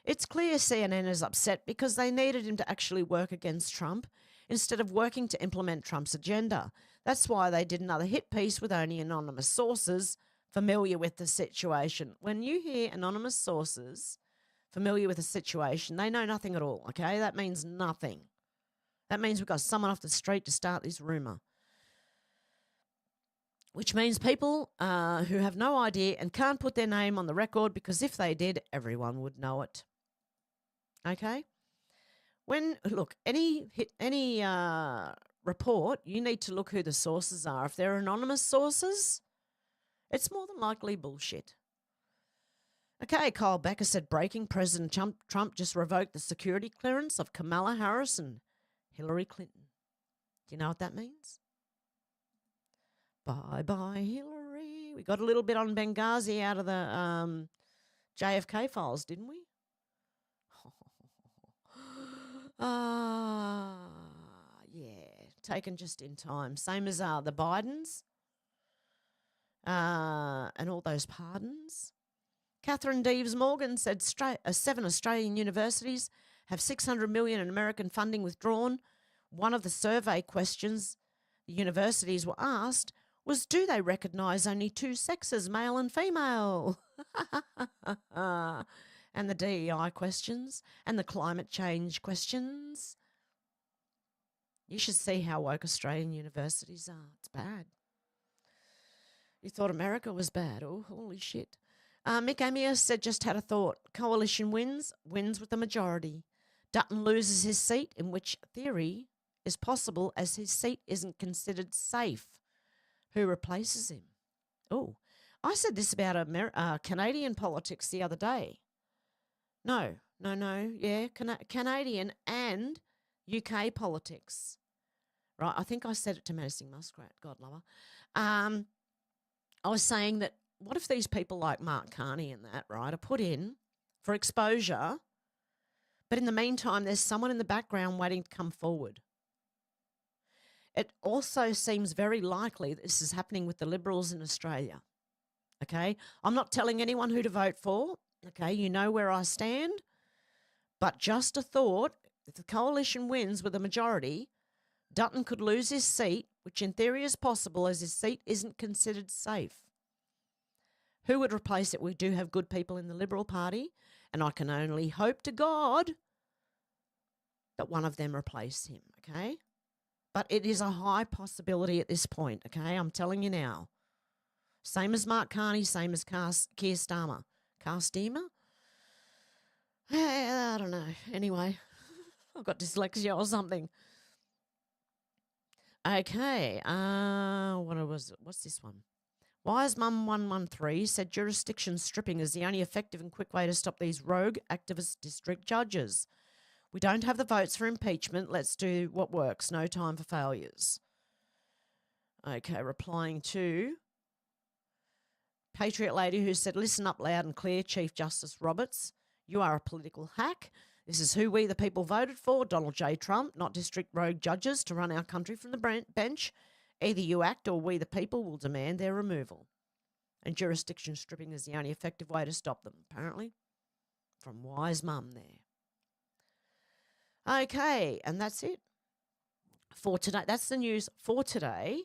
It's clear CNN is upset because they needed him to actually work against Trump instead of working to implement Trump's agenda. That's why they did another hit piece with only anonymous sources familiar with the situation. When you hear anonymous sources familiar with a situation, they know nothing at all, okay? That means nothing. That means we've got someone off the street to start this rumour. Which means people who have no idea and can't put their name on the record because if they did, everyone would know it. Okay? Look, any report, you need to look who the sources are. If they're anonymous sources, it's more than likely bullshit. Okay, Kyle Becker said, breaking, President Trump just revoked the security clearance of Kamala Harris and Hillary Clinton. Do you know what that means? Bye-bye, Hillary. We got a little bit on Benghazi out of the JFK files, didn't we? Yeah, taken just in time. Same as the Bidens and all those pardons. Catherine Deeves Morgan said 7 Australian universities have $600 million in American funding withdrawn. One of the survey questions the universities were asked was, do they recognise only 2 sexes, male and female? And the DEI questions and the climate change questions. You should see how woke Australian universities are. It's bad. You thought America was bad. Oh, holy shit. Mick Amias said, just had a thought. Coalition wins with the majority. Dutton loses his seat, in which theory is possible as his seat isn't considered safe. Who replaces him? Oh, I said this about Canadian politics the other day. No. Yeah, Canadian and UK politics. Right, I think I said it to Menacing Muskrat, God love her. I was saying that what if these people like Mark Carney and that, right, are put in for exposure, but in the meantime there's someone in the background waiting to come forward? It also seems very likely that this is happening with the Liberals in Australia, okay? I'm not telling anyone who to vote for, okay? You know where I stand, but just a thought, if the coalition wins with a majority, Dutton could lose his seat, which in theory is possible as his seat isn't considered safe. Who would replace it? We do have good people in the Liberal Party, and I can only hope to God that one of them replace him, okay? But it is a high possibility at this point, okay? I'm telling you now. Same as Mark Carney, same as Keir Starmer. Starmer? I don't know. Anyway, I've got dyslexia or something. Okay. What's this one? Wise Mum 113 said jurisdiction stripping is the only effective and quick way to stop these rogue activist district judges. We don't have the votes for impeachment. Let's do what works. No time for failures. Okay, replying to Patriot lady who said, listen up loud and clear, Chief Justice Roberts. You are a political hack. This is who we the people voted for, Donald J. Trump, not district rogue judges to run our country from the bench. Either you act or we the people will demand their removal. And jurisdiction stripping is the only effective way to stop them, apparently. From Wise Mum there. Okay, and that's it for today. That's the news for today.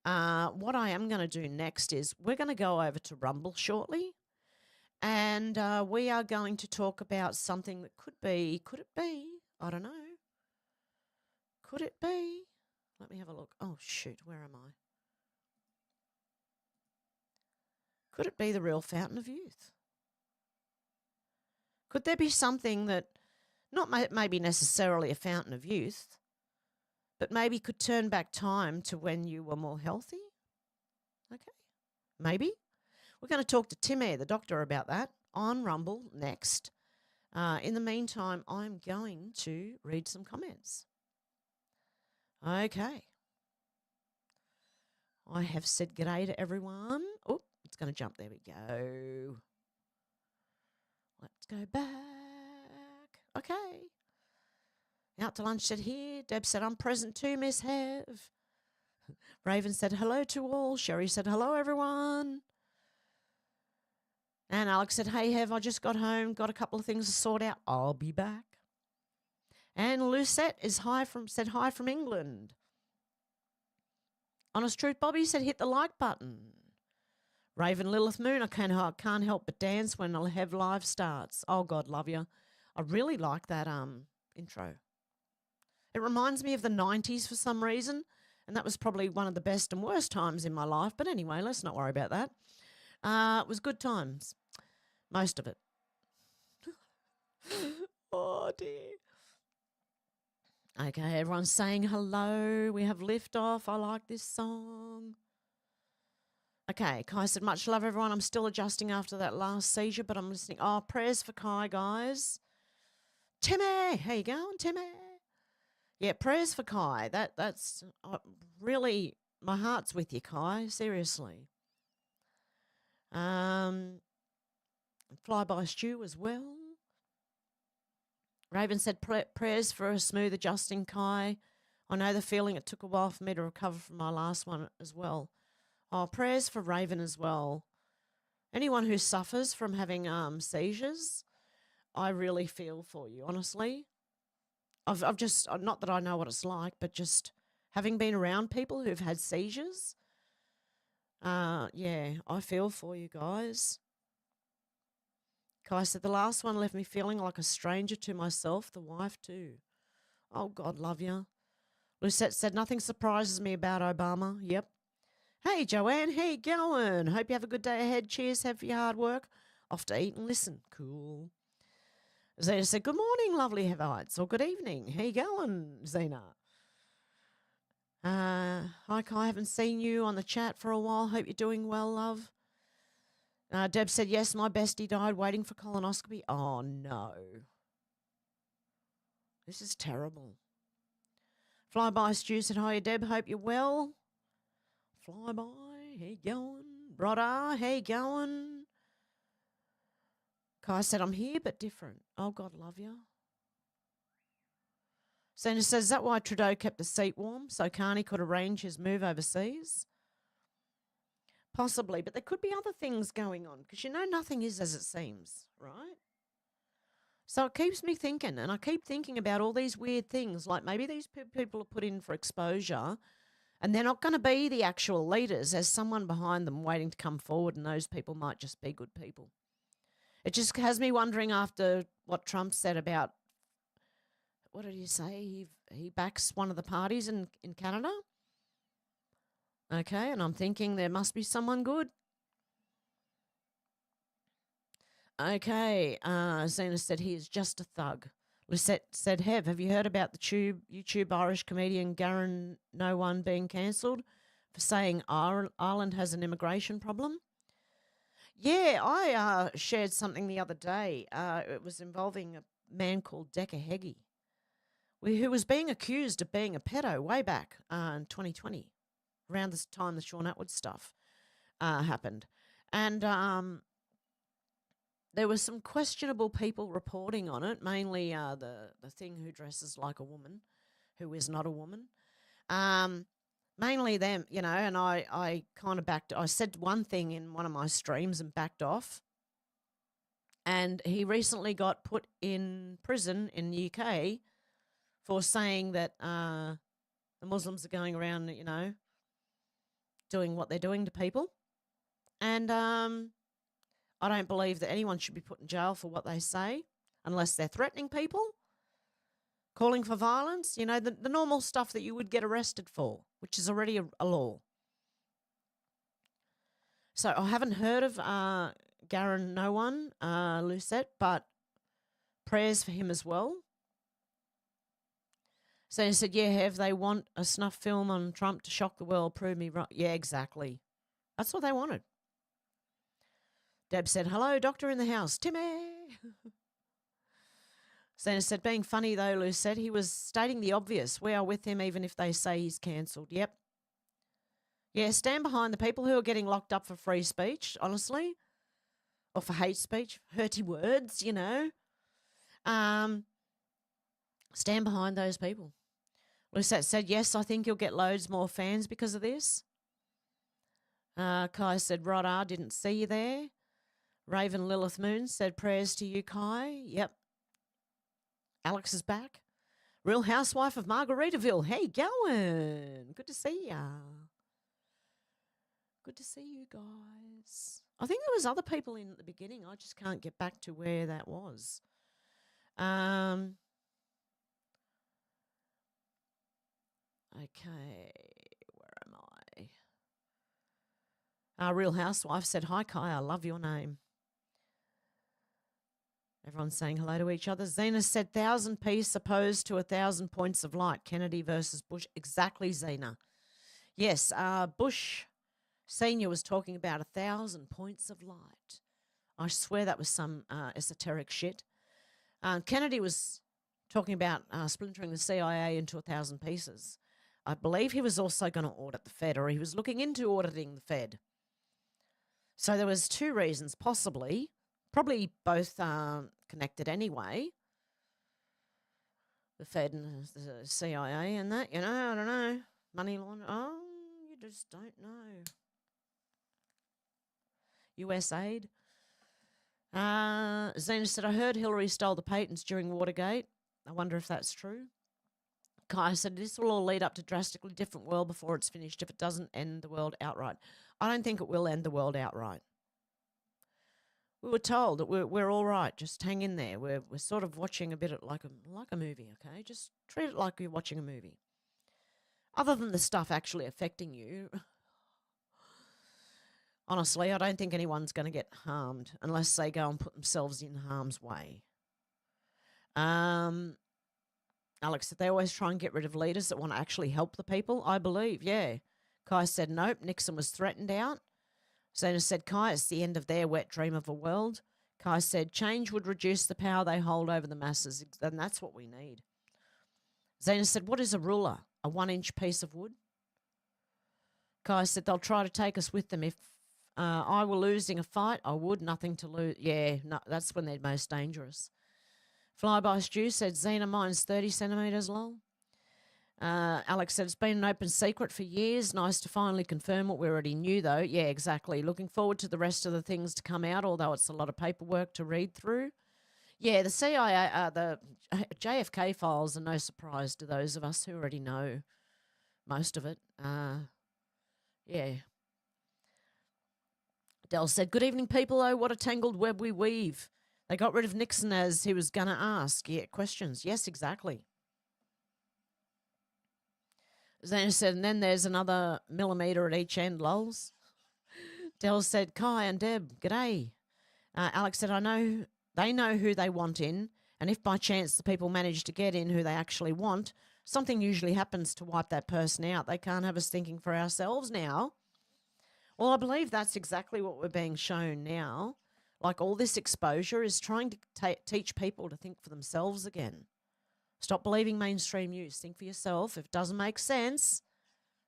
What I am going to do next is we're going to go over to Rumble shortly. And we are going to talk about something that could it be? I don't know. Could it be? Let me have a look. Oh, shoot, where am I? Could it be the real fountain of youth? Could there be something that, not maybe necessarily a fountain of youth, but maybe could turn back time to when you were more healthy? Okay, maybe. We're going to talk to Timmy, the doctor, about that on Rumble next. In the meantime, I'm going to read some comments. Okay. I have said g'day to everyone. Oh, it's going to jump. There we go. Let's go back. Okay. Out to lunch said here. Deb said, I'm present too, Miss Hev. Raven said, hello to all. Sherry said, hello, everyone. And Alex said, hey, Hev, I just got home. Got a couple of things to sort out. I'll be back. And Lucette said hi from England. Honest Truth Bobby said, hit the like button. Raven Lilith Moon, I can't help but dance when I'll have live starts. Oh, God, love you. I really like that intro. It reminds me of the 90s for some reason, and that was probably one of the best and worst times in my life. But anyway, let's not worry about that. It was good times. Most of it. Oh, dear. Okay, everyone's saying hello. We have liftoff. I like this song. Okay, Kai said, much love, everyone. I'm still adjusting after that last seizure, but I'm listening. Oh, prayers for Kai, guys. Timmy, how you going, Timmy? Yeah, prayers for Kai. That's really, my heart's with you, Kai. Seriously. Fly by Stew as well. Raven said prayers for a smooth adjusting, Kai. I know the feeling. It took a while for me to recover from my last one as well. Oh, prayers for Raven as well. Anyone who suffers from having seizures, I really feel for you, honestly. I've just, not that I know what it's like, but just having been around people who've had seizures, yeah, I feel for you guys. Kai said, the last one left me feeling like a stranger to myself, the wife too. Oh, God, love you. Lucette said, nothing surprises me about Obama. Yep. Hey, Joanne, how you going? Hope you have a good day ahead. Cheers, have for your hard work. Off to eat and listen. Cool. Zena said, good morning, lovely Hevites, or good evening. How you going, Zena? Hi, Kai, haven't seen you on the chat for a while. Hope you're doing well, love. Deb said, yes, my bestie died waiting for colonoscopy. Oh, no. This is terrible. Flyby Stu said, hi, Deb, hope you're well. Flyby, how you going? Brother, how you going? Kai said, I'm here but different. Oh, God, love you. Sandra says, is that why Trudeau kept the seat warm so Carney could arrange his move overseas? Possibly, but there could be other things going on because, nothing is as it seems, right? So it keeps me thinking, and I keep thinking about all these weird things, like maybe these people are put in for exposure and they're not going to be the actual leaders. There's someone behind them waiting to come forward, and those people might just be good people. It just has me wondering after what Trump said about, what did he say? He backs one of the parties in Canada. Okay, and I'm thinking there must be someone good. Okay, Zena said he is just a thug. Lucette said, Hev, have you heard about the YouTube Irish comedian Garen No One being cancelled for saying Ireland has an immigration problem? Yeah, I shared something the other day. It was involving a man called Decca Heggie, who was being accused of being a pedo way back in 2020, around this time the Sean Atwood stuff happened. And there were some questionable people reporting on it, mainly the thing who dresses like a woman, who is not a woman. Mainly them, you know, and I kind of I said one thing in one of my streams and backed off. And he recently got put in prison in the UK for saying that the Muslims are going around, you know, doing what they're doing to people. And I don't believe that anyone should be put in jail for what they say unless they're threatening people, calling for violence, you know, the normal stuff that you would get arrested for, which is already a law. So I haven't heard of Garen No One, Lucette, but prayers for him as well. So he said, yeah, Hev, they want a snuff film on Trump to shock the world, prove me right. Yeah, exactly. That's what they wanted. Deb said, hello, doctor in the house, Timmy. Zena said, being funny though, Lou said, he was stating the obvious. We are with him even if they say he's cancelled. Yep. Yeah, stand behind the people who are getting locked up for free speech, honestly, or for hate speech, hurty words, you know. Stand behind those people. Lucette said, yes, I think you'll get loads more fans because of this. Kai said, right, didn't see you there. Raven Lilith Moon said, prayers to you, Kai. Yep. Alex is back. Real Housewife of Margaritaville. Hey, going? Good to see ya. Good to see you guys. I think there was other people in at the beginning. I just can't get back to where that was. Okay, where am I? Real Housewife said, hi, Kai, I love your name. Everyone's saying hello to each other. Zena said, 1,000 piece opposed to 1,000 points of light. Kennedy versus Bush. Exactly, Zena. Yes, Bush Senior was talking about 1,000 points of light. I swear that was some esoteric shit. Kennedy was talking about splintering the CIA into 1,000 pieces. I believe he was also going to audit the Fed, or he was looking into auditing the Fed. So there was two reasons, possibly. Probably both connected anyway. The Fed and the CIA and that, you know, I don't know. Money laundering, oh, you just don't know. US aid. Zena said, I heard Hillary stole the patents during Watergate. I wonder if that's true. Kai said, this will all lead up to drastically different world before it's finished if it doesn't end the world outright. I don't think it will end the world outright. We were told that we're all right. Just hang in there. We're sort of watching a bit like a movie, okay? Just treat it like you're watching a movie. Other than the stuff actually affecting you, honestly, I don't think anyone's going to get harmed unless they go and put themselves in harm's way. Alex said they always try and get rid of leaders that want to actually help the people. I believe, yeah. Kai said nope. Nixon was threatened out. Zena said, Kai, it's the end of their wet dream of a world. Kai said, change would reduce the power they hold over the masses, and that's what we need. Zena said, what is a ruler? A 1-inch piece of wood? Kai said, they'll try to take us with them. If I were losing a fight, I would. Nothing to lose. Yeah, no, that's when they're most dangerous. Flyby Stew said, Zena, mine's 30 centimetres long. Alex said, it's been an open secret for years. Nice to finally confirm what we already knew, though. Yeah, exactly. Looking forward to the rest of the things to come out, although it's a lot of paperwork to read through. Yeah, the CIA, the JFK files are no surprise to those of us who already know most of it. Yeah. Dell said, good evening, people. Oh, what a tangled web we weave. They got rid of Nixon as he was going to ask. Yeah, questions. Yes, exactly. Zena said, and then there's another millimetre at each end, lols. Dell said, Kai and Deb, g'day. Alex said, I know they know who they want in, And if by chance the people manage to get in who they actually want, something usually happens to wipe that person out. They can't have us thinking for ourselves now. Well, I believe that's exactly what we're being shown now. Like all this exposure is trying to teach people to think for themselves again. Stop believing mainstream news. Think for yourself. If it doesn't make sense,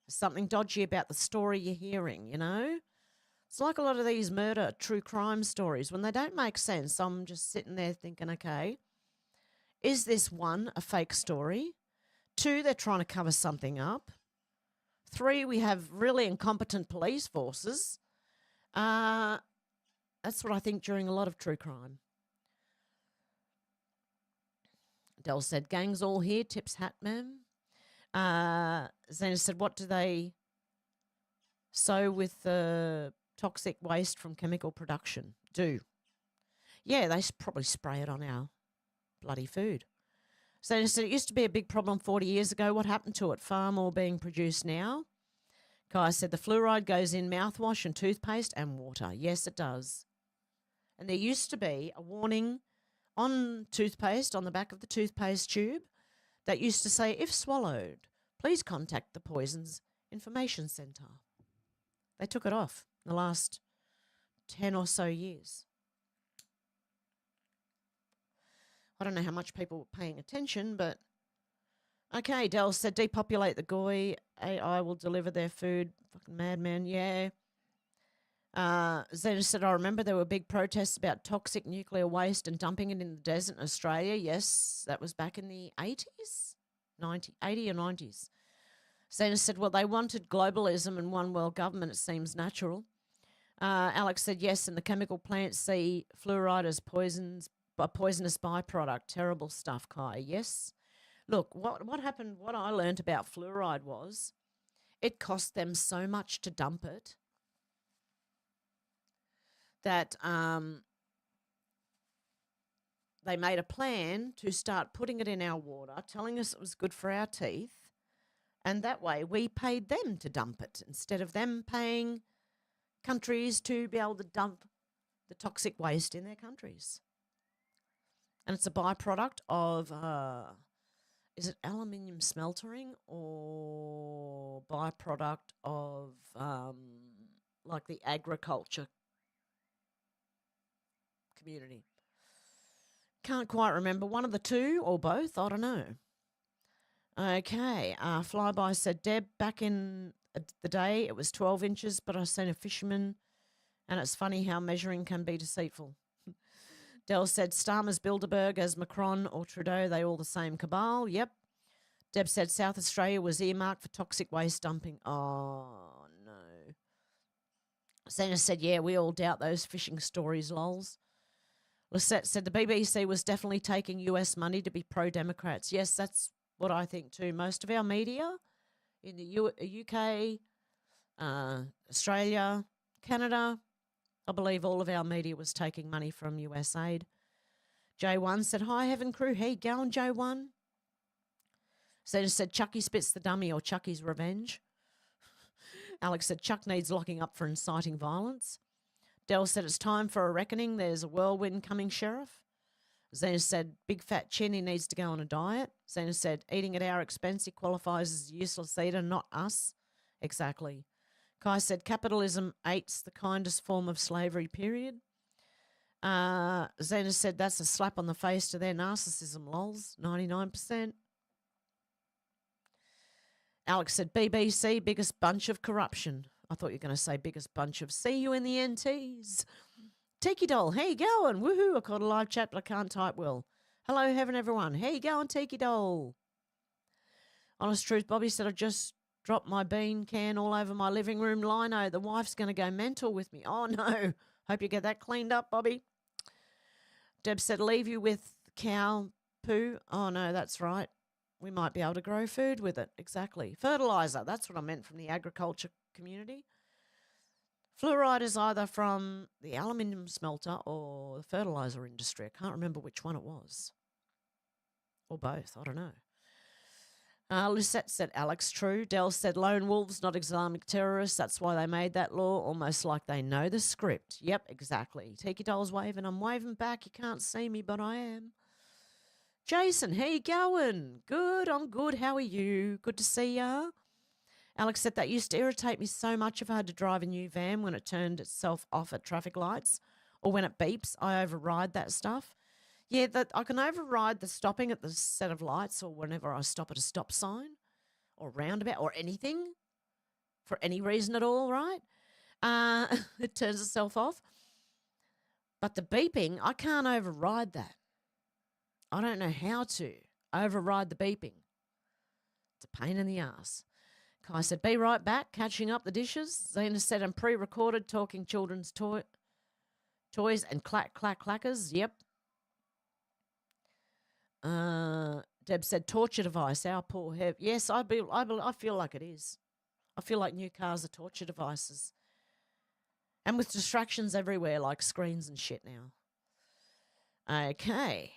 there's something dodgy about the story you're hearing, you know? It's like a lot of these murder, true crime stories. When they don't make sense, I'm just sitting there thinking, okay, is this one, a fake story? Two, they're trying to cover something up. Three, we have really incompetent police forces. That's what I think during a lot of true crime. Dell said, gangs all here, tips hat, ma'am. Zena said, what do they sow with the toxic waste from chemical production? Do. Yeah, they probably spray it on our bloody food. Zena said, it used to be a big problem 40 years ago. What happened to it? Far more being produced now. Kai said, the fluoride goes in mouthwash and toothpaste and water. Yes, it does. And there used to be a warning on toothpaste, on the back of the toothpaste tube, that used to say, if swallowed, please contact the Poisons Information Centre. They took it off in the last 10 or so years. I don't know how much people were paying attention, but okay, Dell said, depopulate the Goy. AI will deliver their food. Fucking madman, yeah. Zena said, I remember there were big protests about toxic nuclear waste and dumping it in the desert in Australia. Yes, that was back in the 80s, 80 or 90s. Zena said, well, they wanted globalism and one world government. It seems natural. Alex said, yes, and the chemical plants see fluoride as a poisonous byproduct. Terrible stuff, Kai. Yes. Look, what happened, what I learned about fluoride was it cost them so much to dump it that they made a plan to start putting it in our water, telling us it was good for our teeth, and that way we paid them to dump it instead of them paying countries to be able to dump the toxic waste in their countries. And it's a byproduct of, is it aluminium smeltering or byproduct of like the agriculture community? Can't quite remember. One of the two or both, I don't know. Okay, Flyby said, Deb, back in the day it was 12 inches, but I seen a fisherman and it's funny how measuring can be deceitful. Dell said, Starmer's Bilderberg as Macron or Trudeau, they all the same cabal. Yep. Deb said, South Australia was earmarked for toxic waste dumping. Oh, no. Santa said, yeah, we all doubt those fishing stories, lols. Lisette said, the BBC was definitely taking US money to be pro-Democrats. Yes, that's what I think too. Most of our media in the UK, Australia, Canada, I believe all of our media was taking money from US aid. J1 said, hi, Heaven Crew. Hey, going, J1? Zeta said, Chucky spits the dummy or Chucky's revenge. Alex said, Chuck needs locking up for inciting violence. Dell said, it's time for a reckoning. There's a whirlwind coming, Sheriff. Zena said, big fat chin, he needs to go on a diet. Zena said, eating at our expense, he qualifies as a useless eater, not us. Exactly. Kai said, capitalism eats the kindest form of slavery, period. Zena said, that's a slap on the face to their narcissism, lols, 99%. Alex said, BBC, biggest bunch of corruption. I thought you were going to say biggest bunch of see you in the NTs. Tiki Doll, how you going? Woohoo, I caught a live chat, but I can't type well. Hello, Heaven, everyone. How you going, Tiki Doll? Honest truth, Bobby said, I just dropped my bean can all over my living room lino. The wife's going to go mental with me. Oh, no. Hope you get that cleaned up, Bobby. Deb said, leave you with cow poo. Oh, no, that's right. We might be able to grow food with it. Exactly. Fertilizer. That's what I meant from the agriculture community. Fluoride is either from the aluminium smelter or the fertilizer industry. I can't remember which one it was. Or both. I don't know. Lucette said, Alex, true. Dell said, lone wolves, not Islamic terrorists. That's why they made that law, almost like they know the script. Yep, exactly. Tiki Doll's waving. I'm waving back. You can't see me, but I am. Jason, how you going? Good, I'm good. How are you? Good to see ya. Alex said that used to irritate me so much if I had to drive a new van when it turned itself off at traffic lights or when it beeps. I override that stuff. Yeah, that I can override the stopping at the set of lights or whenever I stop at a stop sign or roundabout or anything for any reason at all, right? It turns itself off. But the beeping, I can't override that. I don't know how to override the beeping. It's a pain in the ass. Kai said, be right back, catching up the dishes. Zena said, I'm pre-recorded talking children's toys and clackers. Yep. Deb said, torture device, our poor Hev. Yes, I feel like it is. I feel like new cars are torture devices. And with distractions everywhere, like screens and shit now. Okay.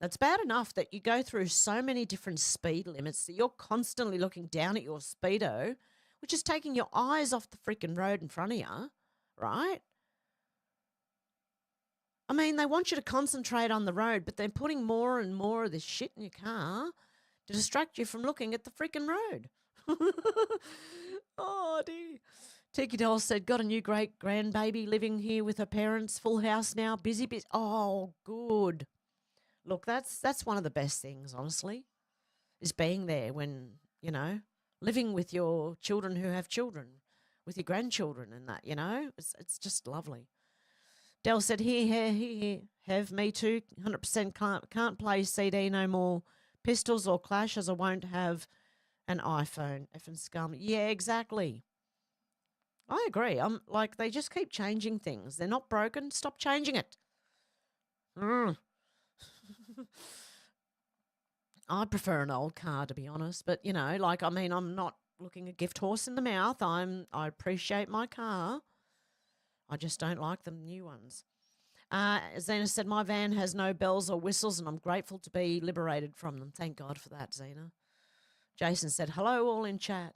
That's bad enough that you go through so many different speed limits that you're constantly looking down at your speedo, which is taking your eyes off the freaking road in front of you, right? I mean, they want you to concentrate on the road, but they're putting more and more of this shit in your car to distract you from looking at the freaking road. Oh, dear. Tiki Doll said, got a new great-grandbaby living here with her parents, full house now, busy. Oh, good. Look, that's one of the best things, honestly, is being there when, you know, living with your children who have children, with your grandchildren and that, you know. It's just lovely. Dell said, here, Hev, me too, 100% can't play CD no more Pistols or Clash as I won't have an iPhone. Effing scum. Yeah, exactly. I agree. I'm like, they just keep changing things. They're not broken. Stop changing it. I prefer an old car, to be honest. But, you know, like, I mean, I'm not looking a gift horse in the mouth. I appreciate my car. I just don't like the new ones. Zena said, my van has no bells or whistles, and I'm grateful to be liberated from them. Thank God for that, Zena. Jason said, hello, all in chat.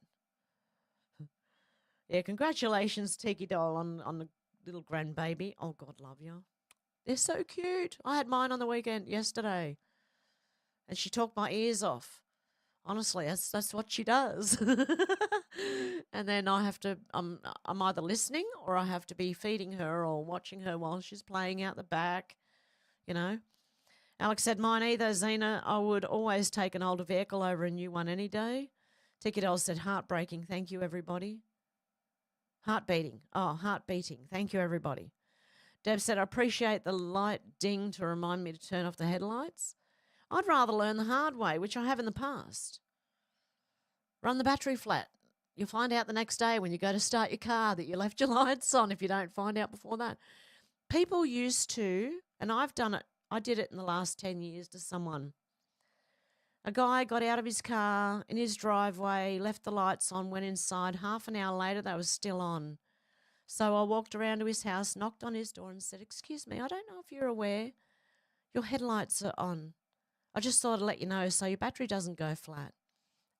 Yeah, congratulations, Tiki Doll, on the little grandbaby. Oh, God love you. They're so cute. I had mine on the weekend yesterday, and she talked my ears off. Honestly, that's what she does. And then I have to, I'm either listening or I have to be feeding her or watching her while she's playing out the back, you know. Alex said, mine either, Zena. I would always take an older vehicle over a new one any day. Tiki Doll said, heartbreaking. Thank you, everybody. Heartbeating. Oh, heartbeating. Thank you, everybody. Deb said, I appreciate the light ding to remind me to turn off the headlights. I'd rather learn the hard way, which I have in the past. Run the battery flat. You'll find out the next day when you go to start your car that you left your lights on if you don't find out before that. People used to, and I've done it, I did it in the last 10 years to someone. A guy got out of his car in his driveway, left the lights on, went inside. Half an hour later, they were still on. So I walked around to his house, knocked on his door and said, excuse me, I don't know if you're aware, your headlights are on. I just thought I'd let you know so your battery doesn't go flat.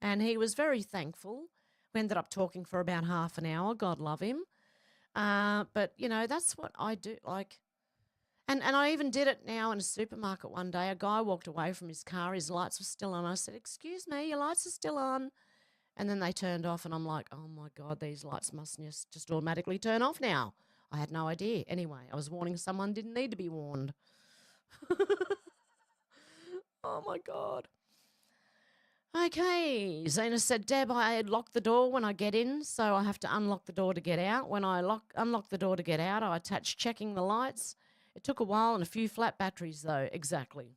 And he was very thankful. We ended up talking for about half an hour. God love him. But, you know, that's what I do. Like, and I even did it now in a supermarket one day. A guy walked away from his car. His lights were still on. I said, excuse me, your lights are still on. And then they turned off, and I'm like, oh, my God, these lights must just automatically turn off now. I had no idea. Anyway, I was warning someone didn't need to be warned. Oh, my God. Okay, Zena said, Deb, I lock the door when I get in, so I have to unlock the door to get out. When I unlock the door to get out, I attach checking the lights. It took a while and a few flat batteries, though. Exactly.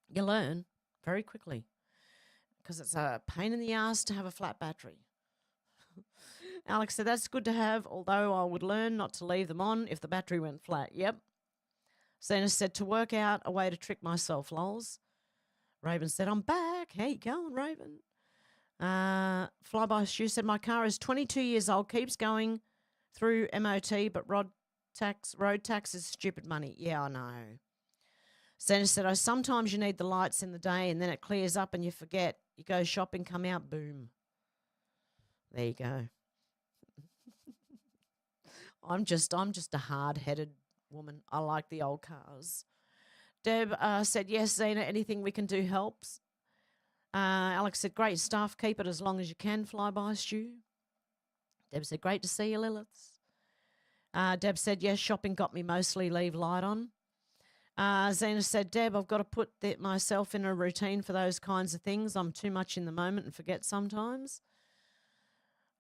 You learn very quickly because it's a pain in the ass to have a flat battery. Alex said, that's good to have, although I would learn not to leave them on if the battery went flat. Yep. Zena said, to work out a way to trick myself, lols. Raven said, I'm back. How you going, Raven? Flyby Stu said, my car is 22 years old, keeps going through MOT, but road tax is stupid money. Yeah, I know. Santa said, sometimes you need the lights in the day and then it clears up and you forget. You go shopping, come out, boom. There you go. I'm just a hard-headed woman. I like the old cars. Deb said, yes, Zena, anything we can do helps. Alex said, great stuff. Keep it as long as you can, Flyby Stew. Deb said, great to see you, Lilith. Deb said, yes, shopping got me mostly. Leave light on. Zena said, Deb, I've got to put myself in a routine for those kinds of things. I'm too much in the moment and forget sometimes.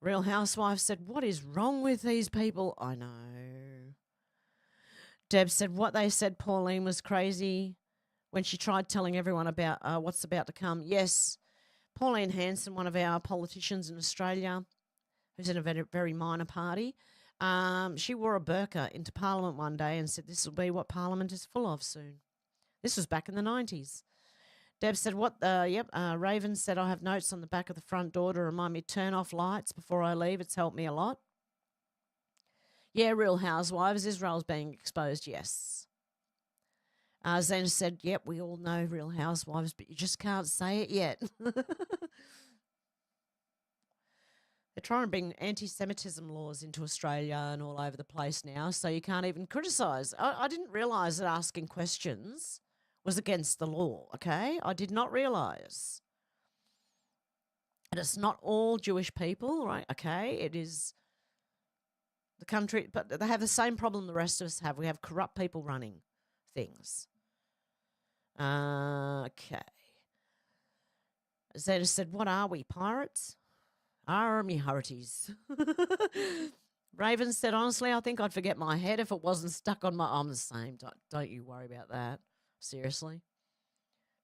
Real Housewife said, what is wrong with these people? I know. Deb said, what they said Pauline was crazy when she tried telling everyone about what's about to come. Yes, Pauline Hanson, one of our politicians in Australia, who's in a very, very minor party, she wore a burqa into Parliament one day and said this will be what Parliament is full of soon. This was back in the 90s. Deb said, Raven said, I have notes on the back of the front door to remind me to turn off lights before I leave. It's helped me a lot. Yeah, Real Housewives, Israel's being exposed, yes. Zena said, yep, we all know Real Housewives, but you just can't say it yet. They're trying to bring anti-Semitism laws into Australia and all over the place now, so you can't even criticise. I didn't realise that asking questions was against the law, okay? I did not realise. And it's not all Jewish people, right? Okay, it is the country, but they have the same problem the rest of us have. We have corrupt people running things. Okay. Zeta said, what are we, pirates? Army hearties. Raven said, honestly, I think I'd forget my head if it wasn't stuck on my... I'm the same. Don't you worry about that. Seriously.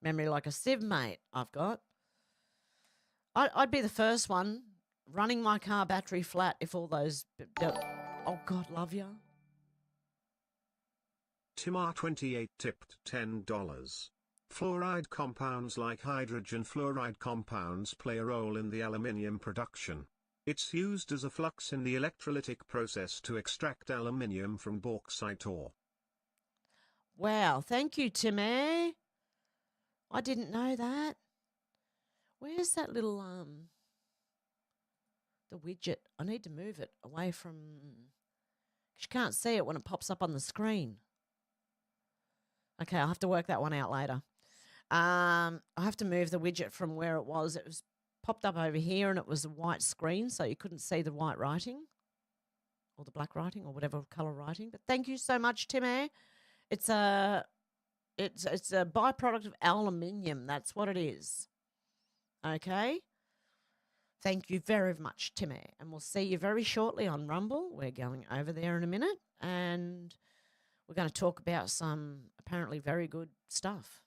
Memory like a sieve, mate, I've got. I'd be the first one running my car battery flat if all those... Oh, God, love ya. Timar28 tipped $10. Fluoride compounds like hydrogen fluoride compounds play a role in the aluminium production. It's used as a flux in the electrolytic process to extract aluminium from bauxite ore. Wow, thank you, Timmy. I didn't know that. Where's that little, the widget? I need to move it away from... You can't see it when it pops up on the screen. Okay, I'll have to work that one out later. I have to move the widget from where it was. It was popped up over here and it was a white screen, so you couldn't see the white writing or the black writing or whatever colour writing. But thank you so much, Timmy. It's a byproduct of aluminium. That's what it is. Okay. Thank you very much, Timmy. And we'll see you very shortly on Rumble. We're going over there in a minute. And we're going to talk about some apparently very good stuff.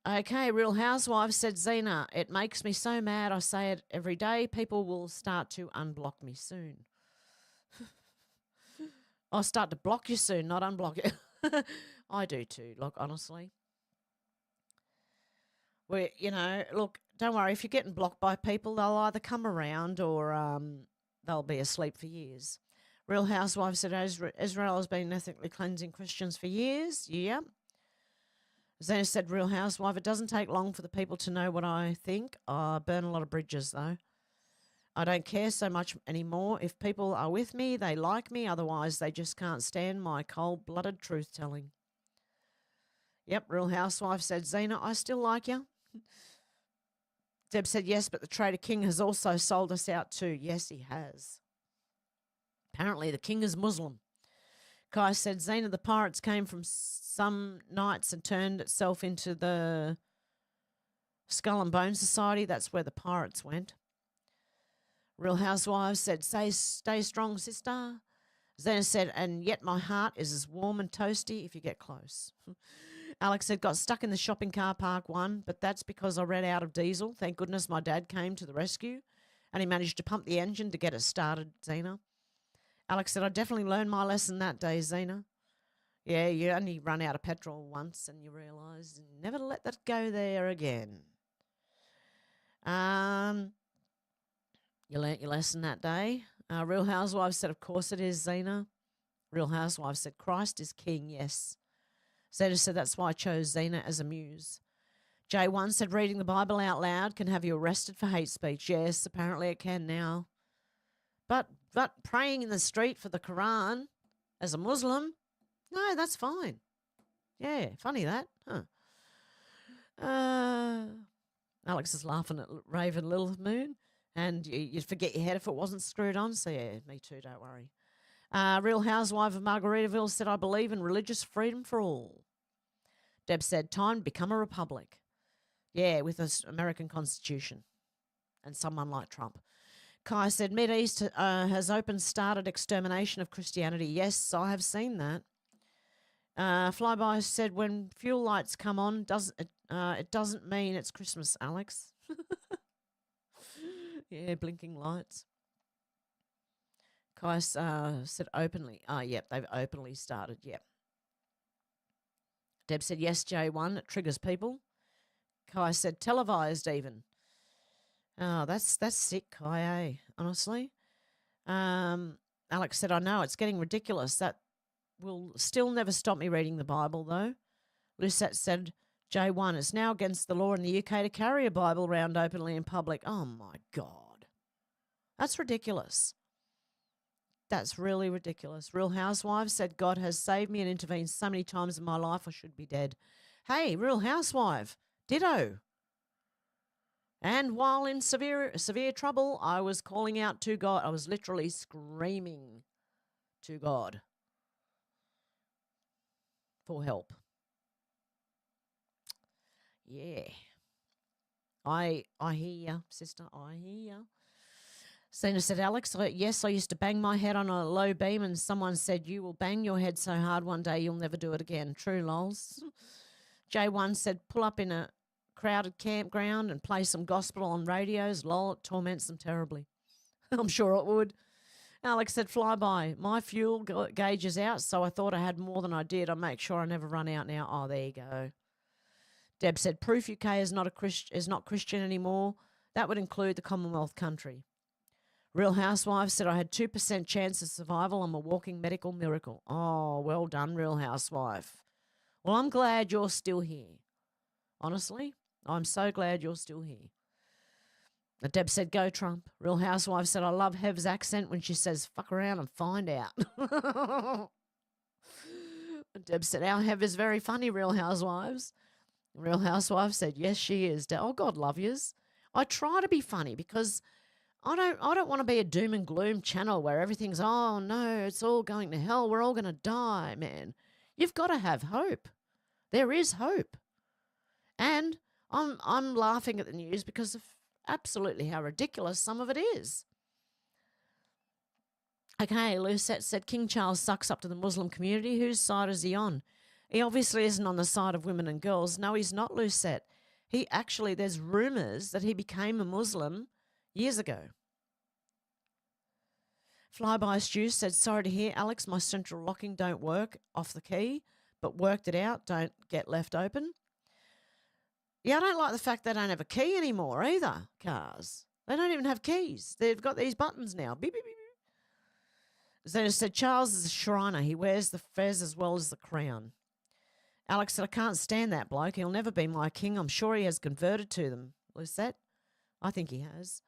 Okay, Real Housewives said, Zena, it makes me so mad. I say it every day. People will start to unblock me soon. I'll start to block you soon, not unblock you. I do too, look, honestly. Look, don't worry. If you're getting blocked by people, they'll either come around or they'll be asleep for years. Real Housewives said Israel has been ethnically cleansing Christians for years. Yeah. Zena said, Real Housewife, it doesn't take long for the people to know what I think. I burn a lot of bridges, though. I don't care so much anymore. If people are with me, they like me. Otherwise, they just can't stand my cold-blooded truth-telling. Yep, Real Housewife said, Zena, I still like you. Deb said, yes, but the Trader King has also sold us out too. Yes, he has. Apparently, the king is Muslim. Kai said, Zena, the pirates came from some nights and turned itself into the Skull and Bone Society. That's where the pirates went. Real Housewives said, stay strong, sister. Zena said, and yet my heart is as warm and toasty if you get close. Alex said, got stuck in the shopping car park one, but that's because I ran out of diesel. Thank goodness my dad came to the rescue and he managed to pump the engine to get us started, Zena. Alex said, I definitely learned my lesson that day, Zena. Yeah, you only run out of petrol once and you realise never to let that go there again. You learnt your lesson that day. Real Housewives said, of course it is, Zena. Real Housewives said, Christ is king, yes. Zena said, that's why I chose Zena as a muse. J1 said, reading the Bible out loud can have you arrested for hate speech. Yes, apparently it can now. But praying in the street for the Quran as a Muslim, no, that's fine. Yeah, funny that. Huh. Alex is laughing at Raven Lilith Moon. And you'd forget your head if it wasn't screwed on. So, yeah, me too, don't worry. Real Housewife of Margaritaville said, I believe in religious freedom for all. Deb said, time to become a republic. Yeah, with the American Constitution. And someone like Trump. Kai said, Mideast has started extermination of Christianity. Yes, I have seen that. Flyby said, when fuel lights come on, it doesn't mean it's Christmas, Alex. Yeah, blinking lights. Kai said openly. Yep, they've openly started, yep. Deb said, yes, J1, it triggers people. Kai said, televised even. Oh, that's sick, Kai, eh? Honestly. Alex said, I know, it's getting ridiculous. That will still never stop me reading the Bible, though. Lucette said, J1, it's now against the law in the UK to carry a Bible around openly in public. Oh, my God. That's ridiculous. That's really ridiculous. Real Housewives said, God has saved me and intervened so many times in my life, I should be dead. Hey, Real Housewife, ditto. And while in severe trouble, I was calling out to God. I was literally screaming to God for help. Yeah. I hear you, sister. I hear you. Sina said, Alex, yes, I used to bang my head on a low beam and someone said, you will bang your head so hard one day you'll never do it again. True, lols. J1 said, pull up in a crowded campground and play some gospel on radios. Lol, it torments them terribly. I'm sure it would. Alex said, fly by. My fuel gauge is out, so I thought I had more than I did. I make sure I never run out now. Oh, there you go. Deb said, Proof UK is not Christian anymore. That would include the Commonwealth country. Real Housewife said, I had 2% chance of survival. I'm a walking medical miracle. Oh, well done, Real Housewife. Well, I'm glad you're still here. Honestly, I'm so glad you're still here. Deb said, go Trump. Real Housewife said, I love Hev's accent when she says, fuck around and find out. Deb said, our Hev is very funny, Real Housewives. Real Housewife said, yes, she is. Oh, God love yous. I try to be funny because I don't want to be a doom and gloom channel where everything's, oh, no, it's all going to hell. We're all going to die, man. You've got to have hope. There is hope. And I'm laughing at the news because of absolutely how ridiculous some of it is. Okay, Lucette said King Charles sucks up to the Muslim community. Whose side is he on? He obviously isn't on the side of women and girls. No, he's not, Lucette. There's rumours that he became a Muslim years ago. Flyby Stew said, sorry to hear, Alex, my central locking don't work off the key, but worked it out, don't get left open. Yeah, I don't like the fact they don't have a key anymore either, cars. They don't even have keys. They've got these buttons now. Beep, beep, beep. Zena said, Charles is a Shriner. He wears the fez as well as the crown. Alex said, I can't stand that bloke. He'll never be my king. I'm sure he has converted to them. Lucette? I think he has.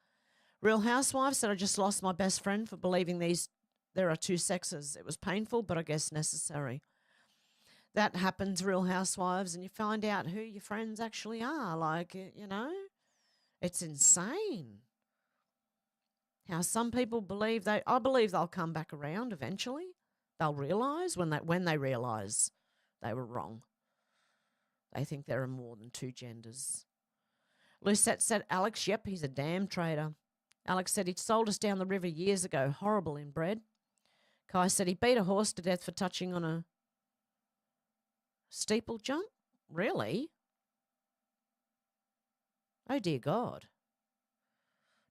Real Housewife said, I just lost my best friend for believing there are two sexes. It was painful, but I guess necessary. That happens, Real Housewives, and you find out who your friends actually are. Like, you know, it's insane. How some people believe I believe they'll come back around eventually. They'll realise when they realise they were wrong. They think there are more than two genders. Lucette said, Alex, yep, he's a damn traitor. Alex said he'd sold us down the river years ago. Horrible inbred. Kai said he beat a horse to death for touching on a steeple jump? Really? Oh, dear God.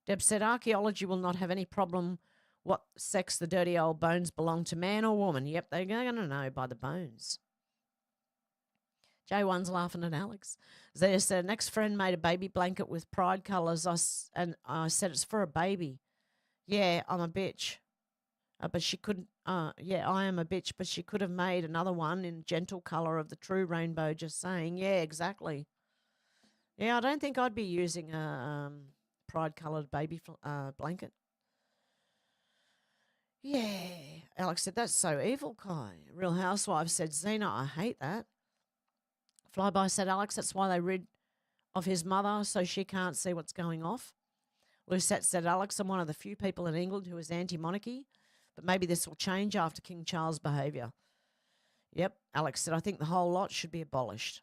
Deb said archaeology will not have any problem what sex the dirty old bones belong to, man or woman. Yep, they're going to know by the bones. J1's laughing at Alex. Zeta said, an ex-friend made a baby blanket with pride colours, and I said it's for a baby. Yeah, I'm a bitch. But she couldn't, yeah, I am a bitch, but she could have made another one in gentle colour of the true rainbow, just saying. Yeah, exactly. Yeah, I don't think I'd be using a pride-coloured baby blanket. Yeah. Alex said, that's so evil, Kai. Real Housewife said, Zena, I hate that. Flyby said, Alex, that's why they rid of his mother so she can't see what's going off. Lucette said, Alex, I'm one of the few people in England who is anti-monarchy, but maybe this will change after King Charles' behaviour. Yep, Alex said, I think the whole lot should be abolished.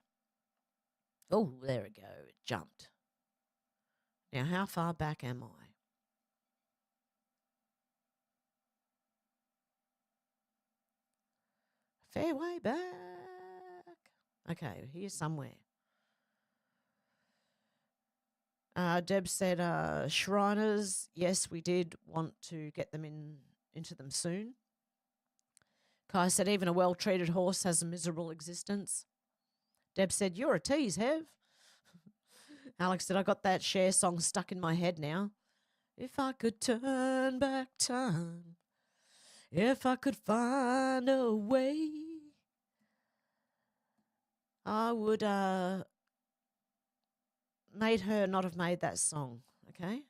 Oh, there we go. It jumped. Now, how far back am I? Fair way back. Okay, here somewhere. Deb said, Shriners, yes, we did want to get them into them soon. Kai said, even a well-treated horse has a miserable existence. Deb said, you're a tease, Hev. Alex said, I got that Cher song stuck in my head now. If I could turn back time, if I could find a way, I would made her not have made that song, okay?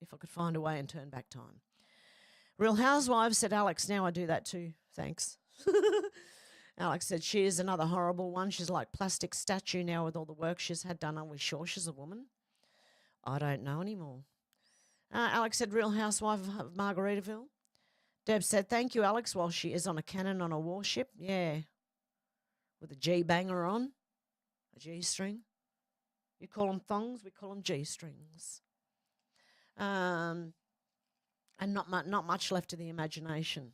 If I could find a way and turn back time. Real Housewives said, Alex, now I do that too. Thanks. Alex said, she is another horrible one. She's like plastic statue now with all the work she's had done. Are we sure she's a woman? I don't know anymore. Alex said, Real Housewife of Margaritaville. Deb said, thank you, Alex, while she is on a cannon on a warship. Yeah. With a G-banger on. A G-string. You call them thongs, we call them G-strings. And not much left to the imagination.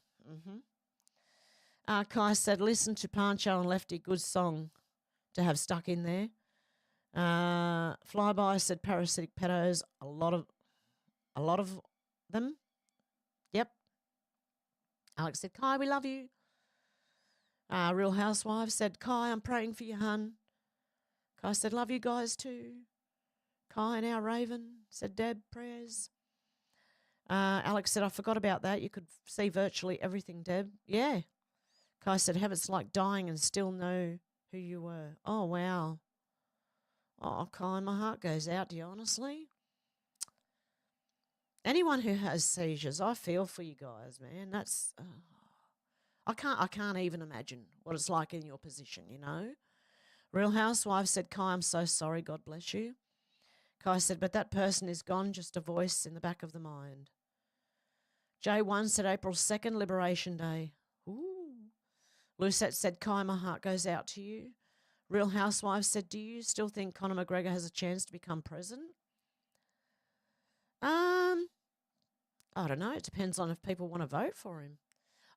Kai said, listen to Pancho and Lefty, good song to have stuck in there. Flyby said, parasitic pedos, a lot of them. Yep. Alex said, Kai, we love you. Real Housewives said, Kai, I'm praying for you, hun. Kai said, love you guys too. Kai and our Raven said, Deb, prayers. Alex said, I forgot about that. You could see virtually everything, Deb. Yeah. Kai said, Hev, it's like dying and still know who you were. Oh, wow. Oh, Kai, my heart goes out to you, honestly. Anyone who has seizures, I feel for you guys, man. That's, I can't even imagine what it's like in your position, you know. Real Housewife said, Kai, I'm so sorry, God bless you. Kai said, but that person is gone, just a voice in the back of the mind. J1 said, April 2nd, Liberation Day. Ooh. Lucette said, Kai, my heart goes out to you. Real Housewife said, do you still think Conor McGregor has a chance to become president? I don't know. It depends on if people want to vote for him.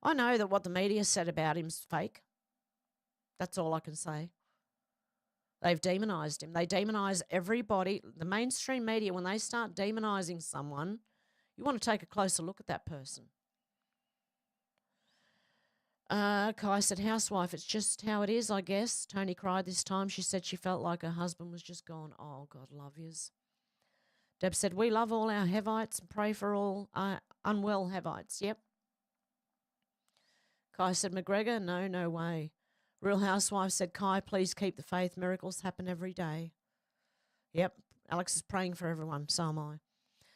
I know that what the media said about him is fake. That's all I can say. They've demonised him. They demonise everybody. The mainstream media, when they start demonising someone, you want to take a closer look at that person. Kai said, housewife, it's just how it is, I guess. Tony cried this time. She said she felt like her husband was just gone. Oh, God love yous. Deb said, we love all our Hevites and pray for all unwell Hevites. Yep. Kai said, McGregor, no way. Real Housewife said, Kai, please keep the faith. Miracles happen every day. Yep. Alex is praying for everyone. So am I.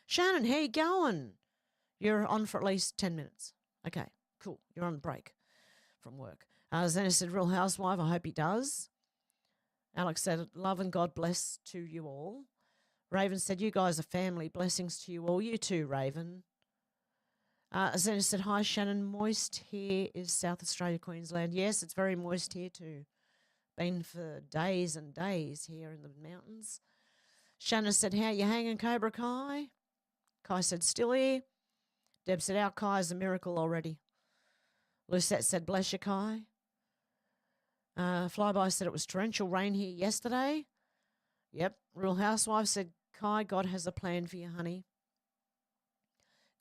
Shannon, how you going? You're on for at least 10 minutes. Okay, cool. You're on break from work. Zena said, Real Housewife, I hope he does. Alex said, love and God bless to you all. Raven said, you guys are family. Blessings to you all. You too, Raven. Zena said, hi, Shannon. Moist here is South Australia, Queensland. Yes, it's very moist here too. Been for days and days here in the mountains. Shannon said, how you hanging, Cobra Kai? Kai said, still here. Deb said, our Kai is a miracle already. Lucette said, bless you, Kai. Flyby said, it was torrential rain here yesterday. Yep. Real Housewife said, Kai, God has a plan for you, honey.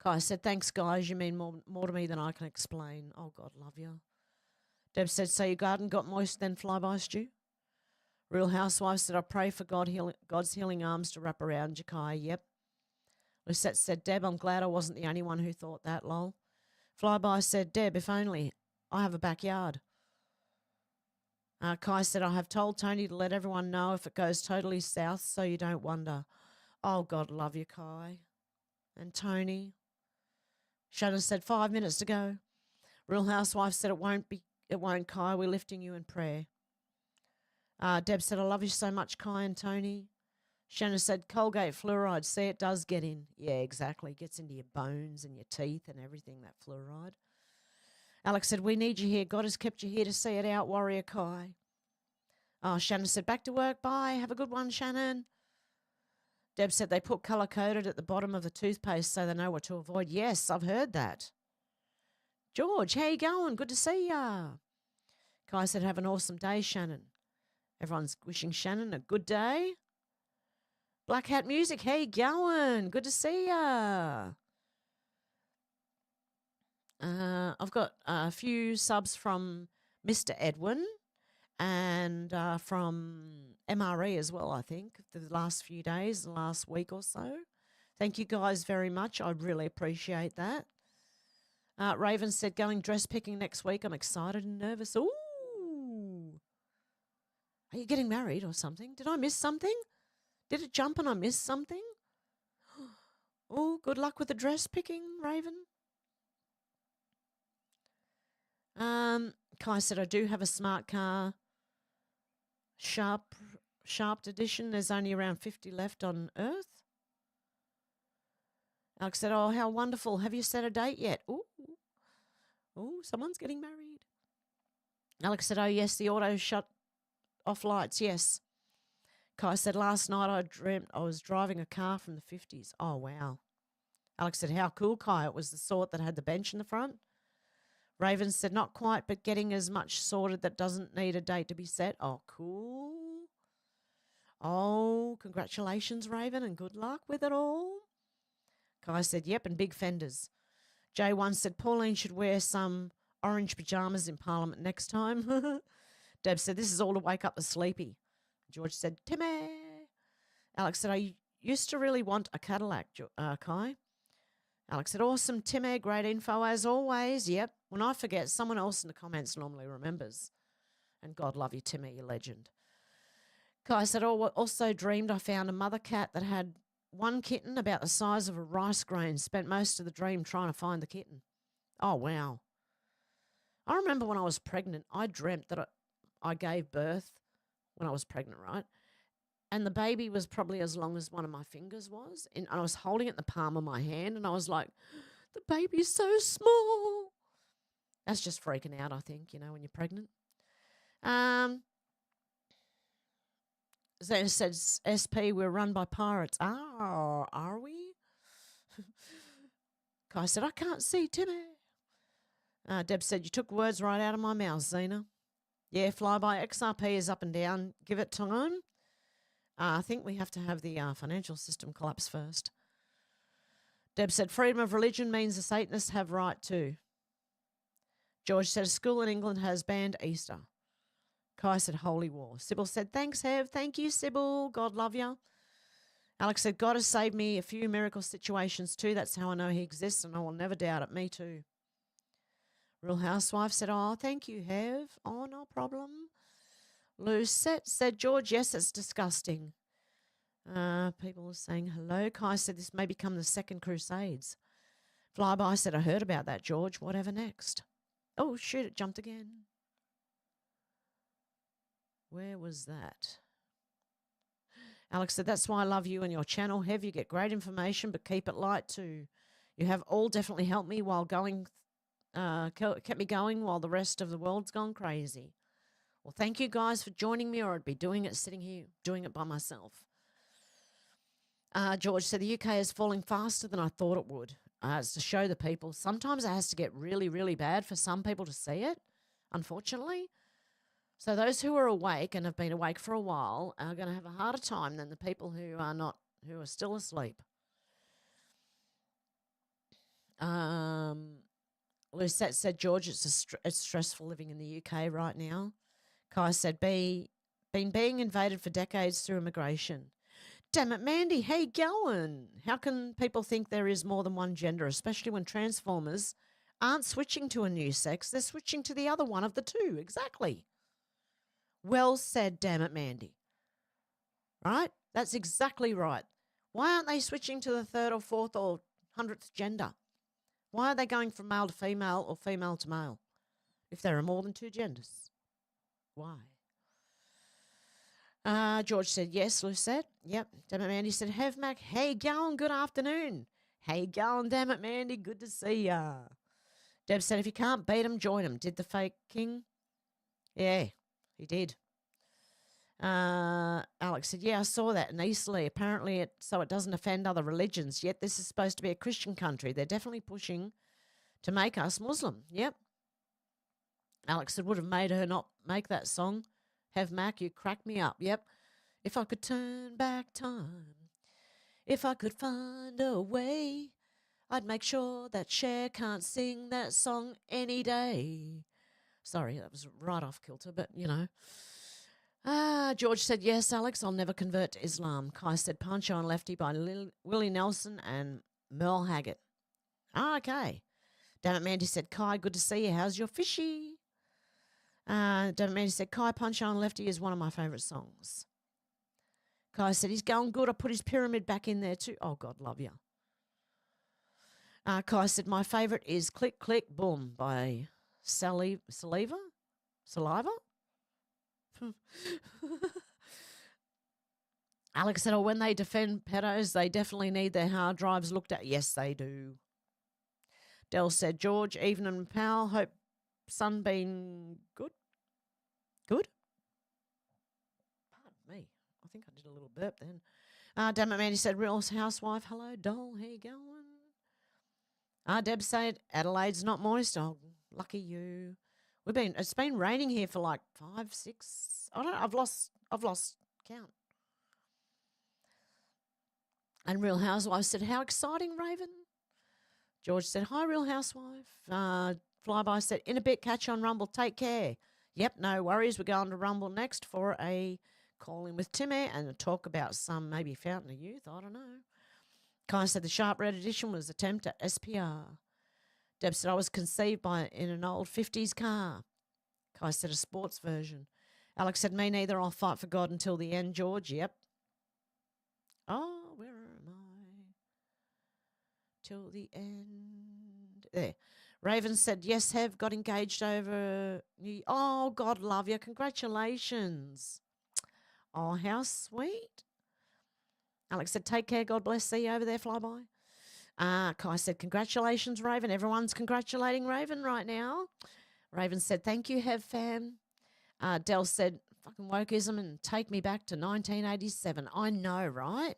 Kai said, thanks, guys. You mean more to me than I can explain. Oh, God, love you. Deb said, so your garden got moist then, Flyby stew? Real Housewife said, I pray for God's healing arms to wrap around you, Kai. Yep. Lucette said, Deb, I'm glad I wasn't the only one who thought that, lol. Flyby said, Deb, if only I have a backyard. Kai said, I have told Tony to let everyone know if it goes totally south so you don't wonder. Oh, God, love you, Kai. And Tony. Shannon said, 5 minutes to go. Real Housewife said, it won't, Kai. We're lifting you in prayer. Deb said, I love you so much, Kai and Tony. Shannon said, Colgate fluoride. See, it does get in. Yeah, exactly. It gets into your bones and your teeth and everything, that fluoride. Alex said, we need you here. God has kept you here to see it out, Warrior Kai. Oh, Shannon said, back to work. Bye. Have a good one, Shannon. Deb said they put colour-coded at the bottom of the toothpaste so they know what to avoid. Yes, I've heard that. George, how you going? Good to see ya. Kai said, have an awesome day, Shannon. Everyone's wishing Shannon a good day. Black Hat Music, how you going? Good to see ya. I've got a few subs from Mr. Edwin and from MRE as well, I think, the last few days, the last week or so. Thank you guys very much. I really appreciate that. Raven said, going dress picking next week. I'm excited and nervous. Ooh. Are you getting married or something? Did I miss something? Did it jump and I missed something? Oh, good luck with the dress picking, Raven. Kai said, I do have a smart car. Sharp edition. There's only around 50 left on Earth. Alex said, oh, how wonderful. Have you set a date yet? Ooh, someone's getting married. Alex said, oh, yes, the auto shut off lights, yes. Kai said, last night I dreamt I was driving a car from the 50s. Oh, wow. Alex said, how cool, Kai. It was the sort that had the bench in the front. Raven said, not quite, but getting as much sorted that doesn't need a date to be set. Oh, cool. Oh, congratulations, Raven, and good luck with it all. Kai said, yep, and big fenders. J1 said, Pauline should wear some orange pajamas in Parliament next time. Deb said, this is all to wake up the sleepy. George said, Timmy. Alex said, I used to really want a Cadillac, Kai. Alex said, awesome, Timmy, great info as always. Yep, when I forget, someone else in the comments normally remembers. And God love you, Timmy, you legend. Kai said, oh, also dreamed I found a mother cat that had one kitten about the size of a rice grain. Spent most of the dream trying to find the kitten. Oh, wow. I remember when I was pregnant, I dreamt that I gave birth when I was pregnant, right? And the baby was probably as long as one of my fingers was. And I was holding it in the palm of my hand, and I was like, the baby's so small. That's just freaking out, I think, when you're pregnant. So it says, SP, we're run by pirates. Ah, are we? Kai said, I can't see Timmy. Deb said, you took words right out of my mouth, Zena. Yeah, flyby XRP is up and down. Give it time. I think we have to have the financial system collapse first. Deb said, freedom of religion means the Satanists have right too. George said, a school in England has banned Easter. Kai said, holy war. Sybil said, thanks, Hev. Thank you, Sybil. God love you. Alex said, God has saved me a few miracle situations too. That's how I know he exists, and I will never doubt it. Me too. Real Housewife said, oh, thank you, Hev. Oh, no problem. Lucette said, George, yes, it's disgusting. People are saying hello. Kai said, this may become the second Crusades. Flyby said, I heard about that, George. Whatever next? Oh, shoot, it jumped again. Where was that? Alex said, that's why I love you and your channel, Hev. You get great information, but keep it light too. You have all definitely helped me while going, kept me going while the rest of the world's gone crazy. Well, thank you guys for joining me, or I'd be doing it sitting here, doing it by myself. George said, the UK is falling faster than I thought it would. It's to show the people. Sometimes it has to get really, really bad for some people to see it, unfortunately. So those who are awake and have been awake for a while are going to have a harder time than the people who are not, who are still asleep. Lucette said, George, it's stressful living in the UK right now. Kai said, been being invaded for decades through immigration. Damn it, Mandy, how you going? How can people think there is more than one gender, especially when Transformers aren't switching to a new sex, they're switching to the other one of the two. Exactly. Well said, damn it, Mandy. Right? That's exactly right. Why aren't they switching to the third or fourth or 100th gender? Why are they going from male to female or female to male if there are more than two genders? Why? George said, yes, Lucette. Yep. Damn it, Mandy said, Hev Mac, hey, going, good afternoon. Hey, going, damn it, Mandy, good to see ya. Deb said, if you can't beat 'em, join 'em. Did the fake king? Yeah, he did. Alex said, yeah, I saw that in Eastleigh. Apparently, so it doesn't offend other religions. Yet this is supposed to be a Christian country. They're definitely pushing to make us Muslim. Yep. Alex said, would have made her not make that song. Have Mac, you crack me up. Yep. If I could turn back time, if I could find a way, I'd make sure that Cher can't sing that song any day. Sorry, that was right off kilter, but you know. George said, yes, Alex, I'll never convert to Islam. Kai said, Pancho and Lefty by Willie Nelson and Merle Haggard. Okay. Damn it, Mandy said, Kai, good to see you. How's your fishy? Damn it, Mandy said, Kai, Pancho and Lefty is one of my favourite songs. Kai said, he's going good. I put his pyramid back in there too. Oh, God, love you. Kai said, my favourite is Click, Click, Boom by Saliva? Alex said, oh, when they defend pedos, they definitely need their hard drives looked at. Yes, they do. Dell said, George, Even and Powell, hope sun been good? Good? Pardon me. I think I did a little burp then. Damn it, Mandy said, Real housewife, hello, doll, how you going? Deb said, Adelaide's not moist. Oh, lucky you. It's been raining here for like 5, 6. I don't know. I've lost count. And Real Housewife said, how exciting, Raven. George said, hi, Real Housewife. Flyby said, in a bit, catch you on Rumble. Take care. Yep, no worries. We're going to Rumble next for a call in with Timmy and a talk about some maybe Fountain of Youth. I don't know. Kai said the Sharp Red Edition was an attempt at SPR. Deb said, I was conceived in an old 50s car. Kai said a sports version. Alex said, me neither. I'll fight for God until the end, George. Yep. Oh, where am I? Till the end. There. Raven said, yes, Hev got engaged over New. Oh, God love you. Congratulations. Oh, how sweet. Alex said, take care. God bless. See you over there, Flyby. Kai said, congratulations, Raven. Everyone's congratulating Raven right now. Raven said, thank you, Hev fam. Dell said, fucking wokeism and take me back to 1987. I know, right?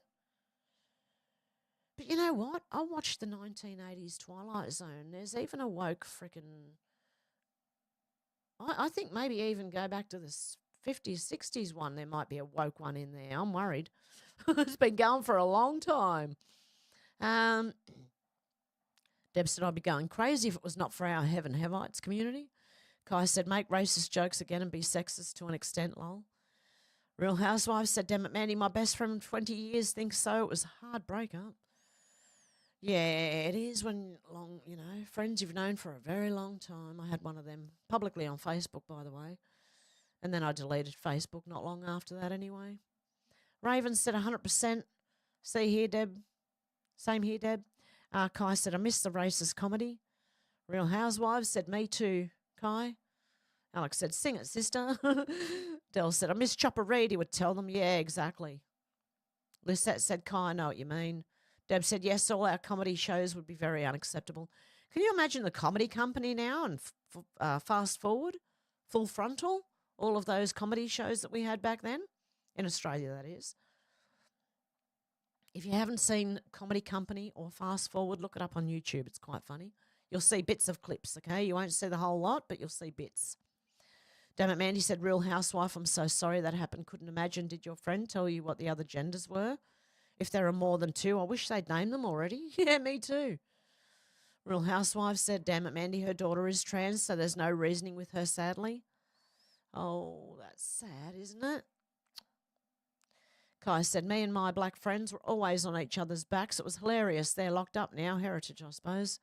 But you know what? I watched the 1980s Twilight Zone. There's even a woke frickin'... I think maybe even go back to the 50s, 60s one. There might be a woke one in there. I'm worried. It's been going for a long time. Deb said, I'd be going crazy if it was not for our Heaven Hevites community. Kai said, make racist jokes again and be sexist to an extent, lol. Real Housewives said, damn it, Mandy, my best friend of 20 years thinks so. It was a hard breakup. Yeah, it is when friends you've known for a very long time. I had one of them publicly on Facebook, by the way. And then I deleted Facebook not long after that anyway. Raven said 100%. See here, Deb. Same here, Deb. Kai said, I miss the racist comedy. Real Housewives said, me too, Kai. Alex said, sing it, sister. Dell said, I miss Chopper Reed. He would tell them, yeah, exactly. Lisette said, Kai, I know what you mean. Deb said, yes, all our comedy shows would be very unacceptable. Can you imagine the comedy company now and Fast Forward, Full Frontal, all of those comedy shows that we had back then? In Australia, that is. If you haven't seen Comedy Company or Fast Forward, look it up on YouTube. It's quite funny. You'll see bits of clips, okay? You won't see the whole lot, but you'll see bits. Damn it, Mandy said, Real Housewife, I'm so sorry that happened. Couldn't imagine. Did your friend tell you what the other genders were? If there are more than 2, I wish they'd name them already. Yeah, me too. Real Housewife said, damn it, Mandy, her daughter is trans, so there's no reasoning with her, sadly. Oh, that's sad, isn't it? Kai said, me and my black friends were always on each other's backs. It was hilarious. They're locked up now. Heritage, I suppose.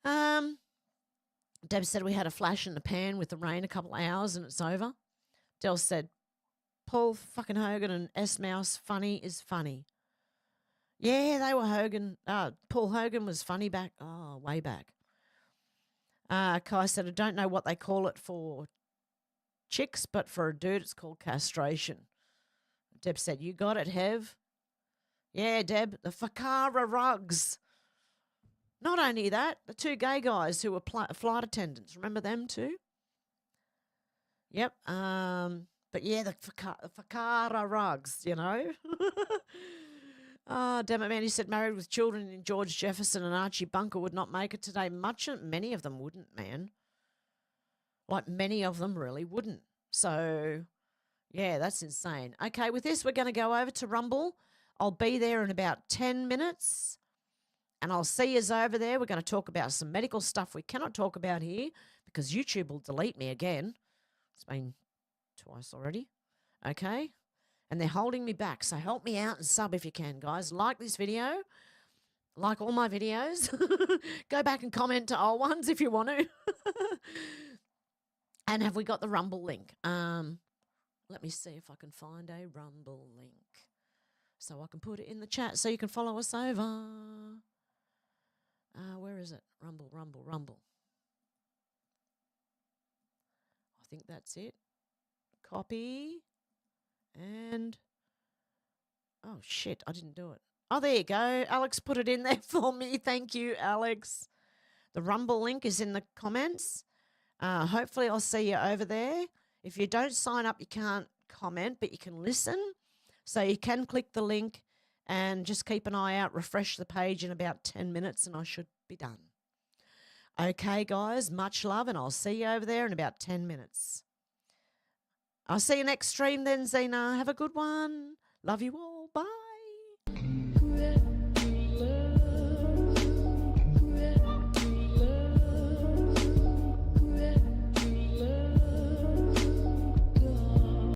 Deb said we had a flash in the pan with the rain a couple of hours and it's over. Del said, Paul fucking Hogan and S-Mouse funny is funny. Yeah, they were Hogan. Paul Hogan was funny back. Oh, way back. Kai said, I don't know what they call it for chicks, but for a dude it's called castration. Deb said, you got it, Hev. Yeah, Deb, the Fakara rugs. Not only that, the two gay guys who were flight attendants. Remember them too? Yep. But yeah, the Fakara rugs, you know. Oh, damn it, man. He said married with children in George Jefferson and Archie Bunker would not make it today. Many of them wouldn't, man. Like many of them really wouldn't. So, yeah, that's insane. Okay, with this, we're going to go over to Rumble. I'll be there in about 10 minutes. And I'll see yous over there. We're going to talk about some medical stuff we cannot talk about here because YouTube will delete me again. It's been twice already. Okay. And they're holding me back. So help me out and sub if you can, guys. Like this video. Like all my videos. Go back and comment to old ones if you want to. And have we got the Rumble link? Let me see if I can find a Rumble link. So I can put it in the chat so you can follow us over. Where is it? Rumble. I think that's it. Copy. And, oh, shit, I didn't do it. Oh, there you go. Alex put it in there for me. Thank you, Alex. The Rumble link is in the comments. Hopefully I'll see you over there. If you don't sign up, you can't comment, but you can listen. So you can click the link and just keep an eye out. Refresh the page in about 10 minutes and I should be done. Okay, guys, much love, and I'll see you over there in about 10 minutes. I'll see you next stream then, Zena. Have a good one. Love you all. Bye.